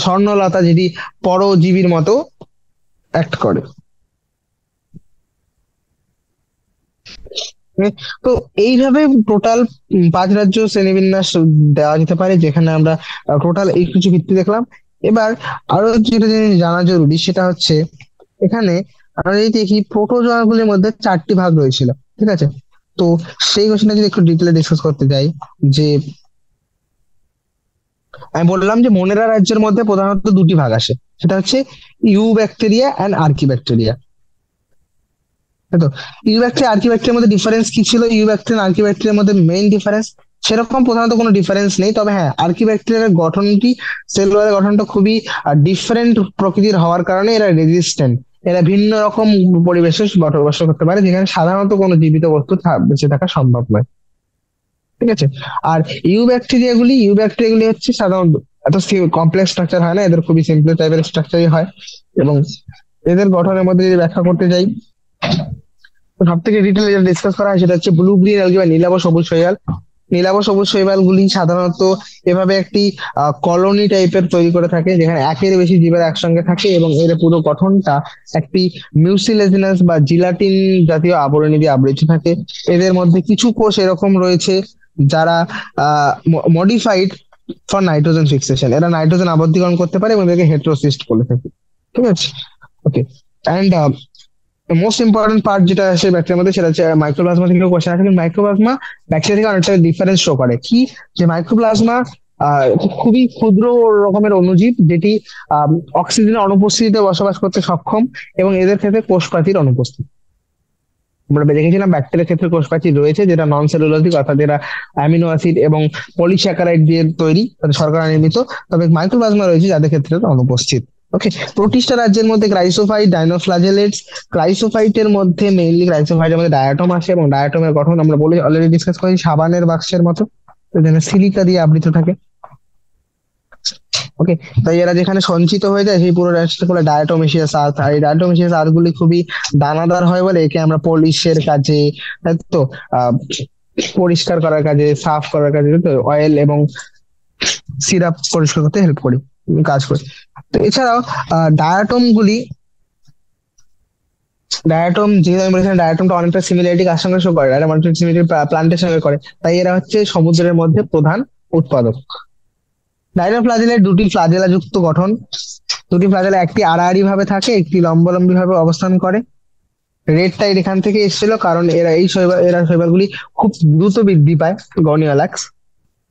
স্বর্ণলতা, যেটি পরজীবীর মতো অ্যাক্ট করে। তো এইভাবে টোটাল 5 রাজ্য শ্রেণীবিন্যাস দেওয়া যেতে পারে, যেখানে আমরা টোটাল এই কিছু ভিত্তি দেখলাম। এবার আরো যেটা জিনিস জানা জরুরি সেটা হচ্ছে, এখানে আমরা যদি দেখি প্রোটোজোয়া গুলির মধ্যে 4টি ভাগ রয়েছিল, ঠিক আছে? তো সেই কোশ্চেনটা যদি একটু ডিটেলে ডিসকাস করতে যাই, যে আমি বললাম যে মোনেরা রাজ্যের মধ্যে প্রধানত 2টি ভাগ আসে, সেটা হচ্ছে ইউ ব্যাকটেরিয়া অ্যান্ড আর্কি ব্যাকটেরিয়া, তাই তো? ইউ ব্যাকটেরিয়া আর্কি ব্যাকটেরিয়ার মধ্যে ডিফারেন্স কি ছিল? ইউ ব্যাকটেরিয়া আর্কি ব্যাকটেরিয়ার মধ্যে মেইন ডিফারেন্স সেরকম প্রধানত কোনো ডিফারেন্স নেই, তবে হ্যাঁ আর্কি ব্যাকটেরিয়ার গঠনটি, সেলুলার গঠনটা খুবই ডিফারেন্ট প্রকৃতির হওয়ার কারণে এরা রেজিস্ট্যান্ট, এরা ভিন্ন রকম পরিবেশে বসবাস করতে পারে, যেখানে সাধারণত কোনো জীবিত বস্তু বেঁচে থাকা সম্ভব নয়, ঠিক আছে? আর ইউ ব্যাকটেরিয়া গুলি হচ্ছে সাধারণত এত কমপ্লেক্স স্ট্রাকচার হয় না, এদের খুবই সিম্পল টাইপের স্ট্রাকচারই হয়। এবং এদের গঠনের মধ্যে যদি ব্যাখ্যা করতে যাই, সব থেকে ডিটেলে যেটা ডিসকাস করা হয় সেটা হচ্ছে ব্লু গ্রিন অ্যালগি বা নীলাভ সবুজ শৈবাল। নীলাভ সবুজ শৈবালগুলি সাধারণত এভাবে একটি কলোনি টাইপের তৈরি করে থাকে, যেখানে একের বেশি জীবের একসঙ্গে থাকে এবং এর পুরো গঠনটা একটি মিউসিলেজিনাস বা জিলাটিন জাতীয় আবরণী দিয়ে আবৃত থাকে। এদের মধ্যে কিছু কোষ এরকম রয়েছে যারা মডিফাইড ফর নাইট্রোজেন ফিক্সেশন, এরা নাইট্রোজেন আবদ্ধীকরণ করতে পারে এবং এদেরকে হেটেরোসিস্ট বলে থাকে। ঠিক আছে, ওকে। অ্যান্ড মোস্ট ইম্পর্টেন্ট পার্ট যেটা আছে ব্যাকটেরিয়ার মধ্যে, সেটা হচ্ছে মাইক্রোপ্লাজমা থেকে কোশ্চেন আছে, কিন্তু মাইক্রোপ্লাজমা ব্যাকটেরিয়া থেকে অনেকটা ডিফারেন্স শো করে। কি, যে মাইক্রোপ্লাজমা খুবই ক্ষুদ্র রকমের অণুজীব, যেটি অক্সিজেনের অনুপস্থিতিতে বসবাস করতে সক্ষম এবং এদের ক্ষেত্রে কোষপ্রাচীর অনুপস্থিত। আমরা দেখেছিলাম ব্যাকটেরিয়ার ক্ষেত্রে কোষপ্রাচীর রয়েছে, যেটা নন সেলুলোজিক, অর্থাৎ এরা অ্যামিনো অ্যাসিড এবং পলিস্যাকারাইড দিয়ে তৈরি, শর্করা নির্মিত। তবে মাইক্রোপ্লাজমা রয়েছে যাদের ক্ষেত্রে এটা অনুপস্থিত। ওকে, প্রোটিস্টা রাজ্যের মধ্যে ক্রাইসোফাইট, ডাইনোফ্লাজেলেটস। ক্রাইসোফাইটের মধ্যে মেইনলি ক্রাইসোফাইটের মধ্যে ডায়াটম আসে, এবং ডায়াটমের গঠন আমরা বলে অলরেডি ডিসকাস করেছি, সাবানের বাক্সের মতো, যেখানে সিলিকা দিয়ে আবৃত থাকে। ওকে, তাই এরা যেখানে সঞ্চিত হয়ে যায় সেই পুরো রাশিটাকে বলে ডায়াটোমেসিয়াস আর্থ। আর এই ডায়াটোমেসিয়াস আর্থ গুলি খুবই দানাদার হয় বলে একে আমরা পলিশের কাজে, তাই তো, আহ পরিষ্কার করার কাজে, সাফ করার কাজে, তো অয়েল এবং সিরাপ পরিষ্কার করতে হেল্প করি, কাজ করি। তো এছাড়াও ডায়াটম গুলি, ডায়াটম যেহেতু আমি বলেছিলাম ডায়াটমটা অনেকটা সিমিলারিটি কার সঙ্গে শো করে, ডায়াটম অনেকটা সিমিলারিটি প্লান্টের সঙ্গে করে, তাই এরা হচ্ছে সমুদ্রের মধ্যে প্রধান উৎপাদক। ডাইনোফ্লাজেলের দুটি ফ্লাজেলা যুক্ত গঠন, দুটি ফ্লাজেলা একটি আড়াআড়ি ভাবে থাকে, একটি লম্বালম্বি ভাবে অবস্থান করে। রেড টাইড এখান থেকে এসেছিল, কারণ এরা শৈবালগুলি খুব দ্রুত বৃদ্ধি পায়, গনিয়ালাক্স।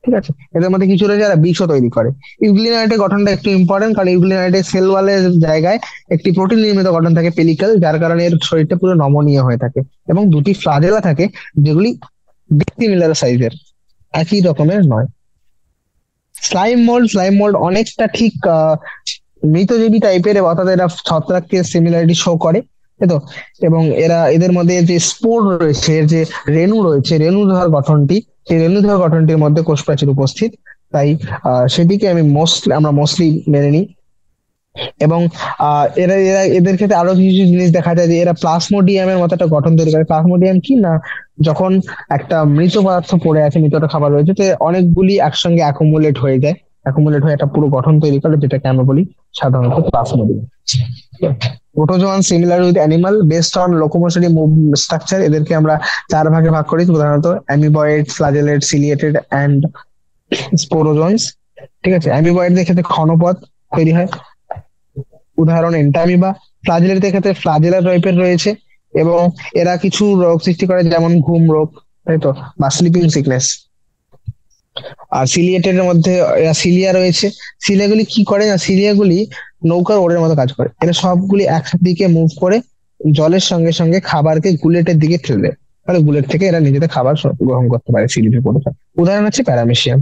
ঠিক আছে, এদের মধ্যে কিছু রয়েছে যারা বিষও তৈরি করে। ইউগ্লিনাইটের গঠনটা একটু ইম্পর্টেন্ট, কারণ ইউগ্লিনাইটের সেল ওয়ালের জায়গায় একটি প্রোটিন নির্মিত গঠন থাকে পেলিকাল, যার কারণে এর শরীরটা পুরো নমনীয় হয়ে থাকে, এবং দুটি ফ্লাজেলা থাকে যেগুলি সিমিলার সাইজের, একই রকমের নয়। স্লাইম মোল্ড অনেকটা ঠিক মৃতজীবী টাইপের, অর্থাৎ এরা ছত্রাককে সিমিলারিটি শো করে, তাই তো। এবং এদের মধ্যে যে স্পোর রয়েছে, এর যে রেণু রয়েছে, রেণুধর গঠনটি, সেই রেণুধর গঠনটির মধ্যে কোষপ্রাচীর উপস্থিত, তাই সেটিকে আমরা মোস্টলি মেনে নিই। এবং এদের ক্ষেত্রে আরো কিছু জিনিস দেখা যায়, যে এরা প্লাজমোডিয়ামের মতো একটা গঠন তৈরি করে। প্লাজমোডিয়াম কি না, যখন একটা মৃত পদার্থ পড়ে আছে, মৃত একটা খাবার রয়েছে, তো অনেকগুলি একসঙ্গে অ্যাকুমুলেট হয়ে যায়, অ্যাকুমুলেট হয়ে একটা পুরো গঠন তৈরি করে, যেটাকে আমরা বলি সাধারণত plasmodium. Protozoan similar with animal based on locomotionary structure, এদেরকে আমরা চার ভাগে ভাগ করি প্রধানত: amoeboid, flagellate, ciliated and sporozoans. ঠিক আছে, অ্যামিবয়েডদের ক্ষেত্রে ক্ষণপদ তৈরি হয়, উদাহরণ এন্টামিবা। ফ্লাজেলেটের ক্ষেত্রে ফ্লাজেলা টাইপের রয়েছে, এবং এরা কিছু রোগ সৃষ্টি করে, যেমন ঘুম রোগ, তাই তো, বা স্লিপিং সিকনেস। আর সিলিয়েটের মধ্যে সিলিয়া রয়েছে। সিলিয়াগুলি কি করে না, সিলিয়াগুলি নৌকার ওরের মতো কাজ করে, এরা সবগুলি একদিকে মুভ করে জলের সঙ্গে সঙ্গে খাবারকে গুলেটের দিকে ঠেলে দেয়, তাহলে গুলেট থেকে এরা নিজেদের খাবার গ্রহণ করতে পারে, সিলিপে পড়ে থাকে। উদাহরণ হচ্ছে প্যারামেশিয়াম।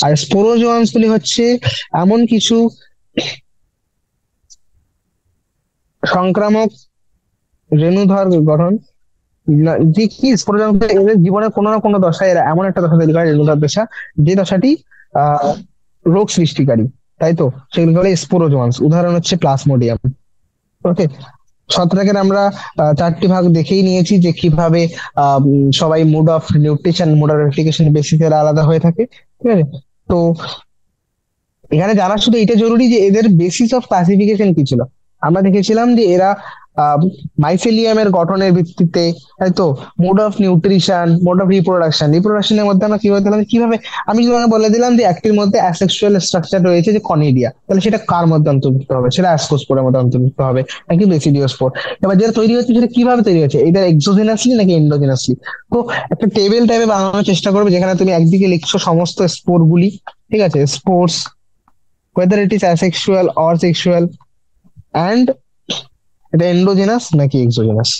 আর স্পোরোজোয়ান্স গুলি হচ্ছে এমন কিছু সংক্রামক রেণুধর গঠন, যে কি স্পোরোজোয়ান্স এদের জীবনের কোনো না কোনো দশায় এরা এমন একটা দশা তৈরি করে, রেণুধর দশা, যে দশাটি আহ রোগ সৃষ্টিকারী, তাই তো, সেগুলো বলে স্পোরোজোয়ান্স। উদাহরণ হচ্ছে প্লাজমোডিয়াম। ওকে, ছত্রাকের আমরা চারটি ভাগ দেখেই নিয়েছি, যে কিভাবে সবাই mode of nutrition, mode of replication বেসিসে আলাদা হয়ে থাকে। ঠিক আছে, তো এখানে জানা শুধু এটা জরুরি যে এদের বেসিস অফ ক্লাসিফিকেশন কি ছিল। আমরা দেখেছিলাম যে এরা মাইসেলিয়ামের গঠনের ভিত্তিতে, তাই তো, mode of nutrition, mode of রিপ্রোডাকশনের মধ্যে আমরা কিভাবে দিলাম, কিভাবে আমি তোমাকে বলে দিলাম যে একটির মধ্যে অ্যাসেক্সুয়াল স্ট্রাকচার রয়েছে, যে কনিডিয়া, তাহলে সেটা কার মধ্যে অন্তর্ভুক্ত হবে, সেটা অ্যাসকোস্পোরের মধ্যে অন্তর্ভুক্ত হবে, নাকি বেসিডিওস্পোর। এবার যেটা তৈরি হচ্ছে সেটা কিভাবে তৈরি হচ্ছে, এটা এক্সোজেনাসলি নাকি এন্ডোজেনাসলি। তো একটা টেবিল টাইপে বানানোর চেষ্টা করবে, যেখানে তুমি একদিকে লিখছো সমস্ত স্পোর গুলি, ঠিক আছে, spores, whether it is asexual or sexual, and এটা এন্ডোজেনাস নাকি এক্সোজেনাস।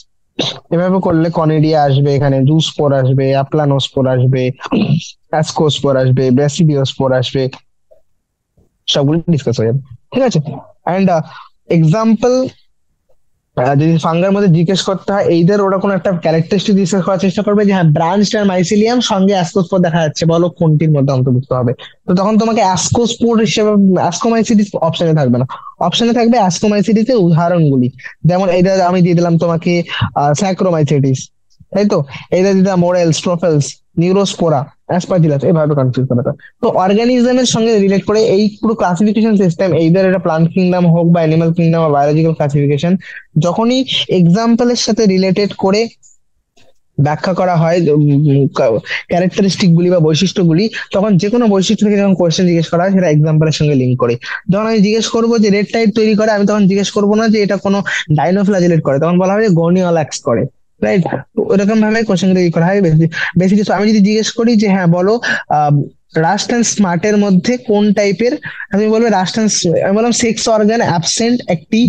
এভাবে করলে কনিডিয়া আসবে, এখানে জুস্পোর আসবে, অ্যাপ্লানোস্পোর আসবে, অ্যাসকোস্পোর আসবে, ব্যাসিডিওস্পোর আসবে, সবগুলো ডিসকাস হয়ে যাবে। ঠিক আছে, অ্যান্ড এক্সাম্পল যদি ফাঙ্গার মধ্যে জিজ্ঞেস করতে হয়, এইদের ওরা কোনো একটা ক্যারেক্টারিস্টিক ডিসকাস করার চেষ্টা করবে, যে হ্যাঁ ব্রাঞ্চড আর মাইসিলিয়াম সঙ্গে অ্যাসকোস্পোর দেখা যাচ্ছে, বলো কোনটির মধ্যে অন্তর্ভুক্ত হবে। তো তখন তোমাকে অ্যাসকোস্পোর হিসেবে অ্যাসকোমাইসিডিস অপশনে থাকবে না, অপশনে থাকবে অ্যাসকোমাইসিডিস এর উদাহরণগুলি। যেমন এইটা আমি দিয়ে দিলাম তোমাকে স্যাক্রোমাইসিডিস, তাই তো? এরা মোরেলস, ট্রোফেলস, নিউরোস্পোরা, অ্যাসপারজিলাস, এভাবে কনফিউজ করা হয়। তো অর্গানিজমের সঙ্গে রিলেট করে এই পুরো ক্লাসিফিকেশন সিস্টেম, এইদার এটা প্লান্ট কিংডম হোক বা অ্যানিমাল কিংডম বা বায়োলজিক্যাল ক্লাসিফিকেশন, যখনই এক্সাম্পলের সাথে রিলেটেড করে ব্যাখ্যা করা হয় ক্যারেক্টারিস্টিক গুলি বা বৈশিষ্ট্যগুলি, তখন যে কোনো বৈশিষ্ট্য থেকে যখন কোয়েশ্চেন জিজ্ঞেস করা হয় সেটা এক্সাম্পলের সঙ্গে লিঙ্ক করে। যখন আমি জিজ্ঞেস করবো যে রেড টাইড তৈরি করে, আমি তখন জিজ্ঞেস করবো না যে এটা কোনো ডাইনোফ্ল্যাজেলেট করে, তখন বলা হয় যে গর্নিওলাক্স করে। রাইট? ওরকম ভাবে কোশ্চেন গুলো করা হয় বেশি বেশি কিছু। আমি যদি জিজ্ঞেস করি যে হ্যাঁ বলো, আহ রাস্ট অ্যান্ড স্মার্টের মধ্যে কোন টাইপের, আমি বলবো রাস্ট অ্যান্ড, আমি বললাম সেক্স অর্গান অ্যাবসেন্ট একটি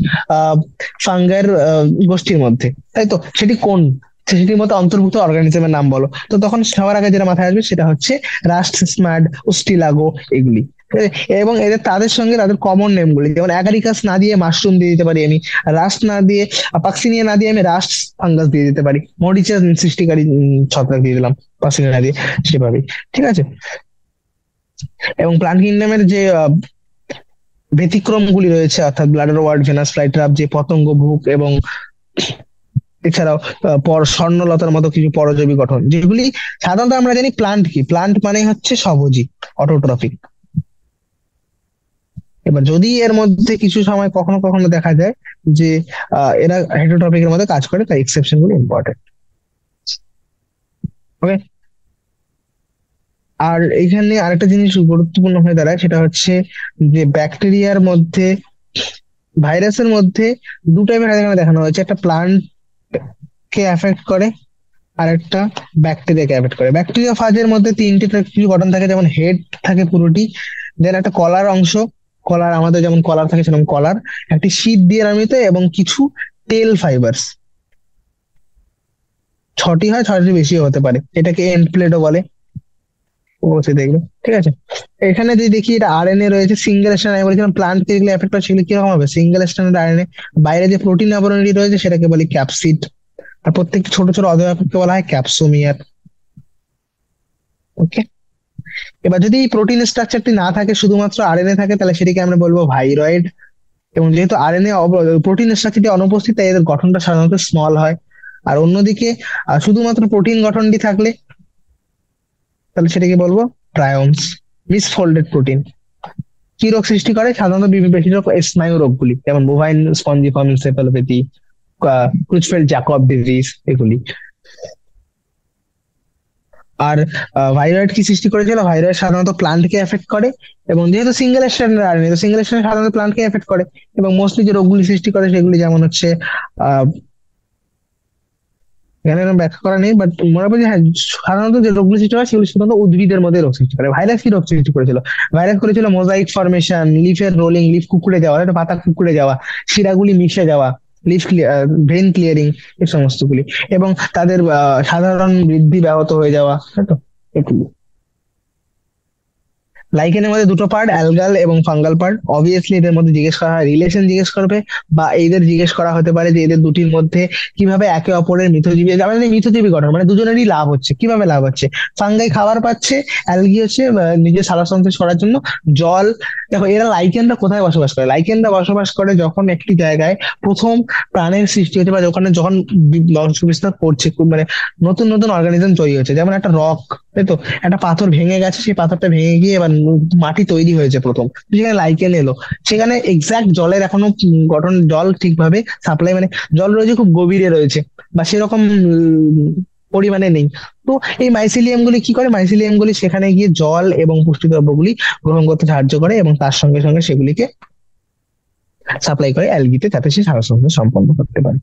ফাঙ্গার গোষ্ঠীর মধ্যে, তাই তো? সেটি কোন, সেটির মধ্যে অন্তর্ভুক্ত অর্গানিজমের নাম বলো, তো তখন সবার আগে যেটা মাথায় আসবে সেটা হচ্ছে রাস্ট, স্মার্ট, উস্টিলাগো, এগুলি। এবং এদের তাদের সঙ্গে তাদের কমন নেম গুলি, যেমন অ্যাগারিকাস না দিয়ে মাশরুম দিয়ে দিতে পারি আমি, রাস্ট না দিয়ে, পাক্সিনিয়া না দিয়ে আমি রাস্ট ফাঙ্গাস দিয়ে দিতে পারি, মরিচা সৃষ্টিকারী ছত্রাক দিয়ে দিলাম পাক্সিনিয়া না দিয়ে, সেভাবেই। ঠিক আছে? এবং প্লান্ট কিংডমের যে ব্যতিক্রম গুলি রয়েছে, অর্থাৎ ব্লাডার ওয়ার্ড, ভেনাস ফ্লাইট্রাপ, যে পতঙ্গ ভুক, এবং এছাড়াও স্বর্ণলতার মতো কিছু পরজীবী গঠন, যেগুলি সাধারণত আমরা জানি প্লান্ট কি, প্লান্ট মানে হচ্ছে সবজি, অটোট্রফিক। এবার যদি এর মধ্যে কিছু সময় কখনো কখনো দেখা যায় যে এরা হেটেরোট্রপিকের মধ্যে কাজ করে, তাই এক্সেপশন গুলো ইম্পর্টেন্ট। ওকে। আর এইখানে আরেকটা জিনিস গুরুত্বপূর্ণ হয়ে দাঁড়ায়, সেটা হচ্ছে যে ব্যাকটেরিয়ার মধ্যে, ভাইরাসের মধ্যে দু টাইপের এখানে দেখানো হয়েছে, একটা প্লান্ট কে এফেক্ট করে, আর একটা ব্যাকটেরিয়াকে এফেক্ট করে। ব্যাকটেরিয়া ফাজের মধ্যে তিনটে কিছু গঠন থাকে, যেমন হেড থাকে পুরোটি, দেন একটা কলার অংশ, কলার আমাদের যেমন কলার থাকে সেরকম কলার, একটি শীট দিয়ে নির্মিত, এবং কিছু টেল ফাইবারস। ছটি হয়, ছয়টি বেশি হতে পারে, এটাকে এন্ড প্লেটও বলে। অবশ্যই দেখবে। ঠিক আছে? এখানে যদি দেখি এটা আরএনএ রয়েছে, সিঙ্গেল স্ট্র্যান্ড, আমি বলেছিলাম প্লান্ট থেকে যেগুলো এফেক্ট হয় সেগুলো কিরকম হবে, সিঙ্গেল স্ট্র্যান্ড আরএনএ। বাইরে যে প্রোটিন আবরণী রয়েছে সেটাকে বলি ক্যাপসিড। আর প্রত্যেকটি ছোট ছোট অবয়বকে বলা হয় ক্যাপসোমিয়ার। ওকে। এবার যদি এই প্রোটিন স্ট্রাকচারটি না থাকে, শুধুমাত্র আরএনএ থাকে, তাহলে সেটিকে আমরা বলবো ভাইরয়েড। এবং যেহেতু আরএনএ প্রোটিন স্ট্রাকচারটি অনুপস্থিত, তাই এদের গঠনটা সাধারণত স্মল হয়। আর অন্যদিকে শুধুমাত্র প্রোটিন গঠনটি থাকলে, তাহলে সেটাকে বলবো ট্রায়োমস, মিসফোল্ডেড প্রোটিন। কি রোগ সৃষ্টি করে? সাধারণত বেশিরভাগ স্নায়ু রোগগুলি, যেমন bovine spongiform encephalopathy, Creutzfeldt Jakob disease, এগুলি। আর ভাইরয়েড কি সৃষ্টি করেছিল? ভাইরয়েড সাধারণত প্লান্টকে এফেক্ট করে, এবং যেহেতু সিঙ্গেল স্ট্র্যান্ডের আরএনএ, তো সিঙ্গেল স্ট্র্যান্ড সাধারণত প্লান্টকে এফেক্ট করে। এবং মোস্টলি যে রোগগুলি সৃষ্টি করে সেগুলি যেমন হচ্ছে, আহ এখানে এরকম ব্যাখ্যা করা নেই, বাট মনে হয় যে হ্যাঁ, সাধারণত যে রোগগুলি সৃষ্টি হয় সেগুলি সাধারণত উদ্ভিদের মধ্যে রোগ সৃষ্টি করে। ভাইরাস কি রোগ সৃষ্টি করেছিল? ভাইরাস করেছিল মোজাইক ফরমেশন, লিফের রোলিং, লিফ কুকুড়ে যাওয়া, একটা পাতা কুকুড়ে যাওয়া, শিরাগুলি মিশে যাওয়া, লিফ ভেন ক্লিয়ারিং, এই সমস্তগুলি। এবং তাদের সাধারণ বৃদ্ধি ব্যাহত হয়ে যাওয়া, তাই তো? এগুলি। লাইকেনের মধ্যে দুটো পার্ট, অ্যালগাল এবং ফাঙ্গাল পার্ট। অবভিয়াসলি এদের মধ্যে জিজ্ঞেস করা হয়, রিলেশন জিজ্ঞেস করবে, বা এদের জিজ্ঞেস করা হতে পারে যে এদের দুটির মধ্যে কিভাবে একে অপরের মিথজীবী, আমাদের মিথজীবী গঠন, মানে দুজনেরই লাভ হচ্ছে, কিভাবে লাভ হচ্ছে। ফাঙ্গাই খাবার পাচ্ছে, অ্যালগি হচ্ছে নিজের সালোক সংশ্লেষ করার জন্য জল। দেখো এরা লাইকেনরা কোথায় বসবাস করে, লাইকেনরা বসবাস করে যখন একটি জায়গায় প্রথম প্রাণের সৃষ্টি হচ্ছে, বা ওখানে যখন বংশ বিস্তার করছে, খুব মানে নতুন নতুন অর্গানিজম তৈরি হচ্ছে, যেমন একটা রক, তাই তো? একটা পাথর ভেঙে গেছে, সেই পাথরটা ভেঙে গিয়ে এবার মাটি তৈরি হয়েছে প্রথম, তো সেখানে লাইকেন এলো। সেখানে এক্সাক্ট জলের এখনো গঠন, জল ঠিকভাবে সাপ্লাই, মানে জল রয়েছে খুব গভীরে রয়েছে, বা সেরকম পরিমাণে নেই। তো এই মাইসিলিয়াম গুলি কি করে, মাইসিলিয়াম গুলি সেখানে গিয়ে জল এবং পুষ্টিদ্রব্যগুলি গ্রহণ করতে সাহায্য করে, এবং তার সঙ্গে সঙ্গে সেগুলিকে সাপ্লাই করে অ্যালগিতে, যাতে সে সালোকসংশ্লেষ সম্পন্ন করতে পারে।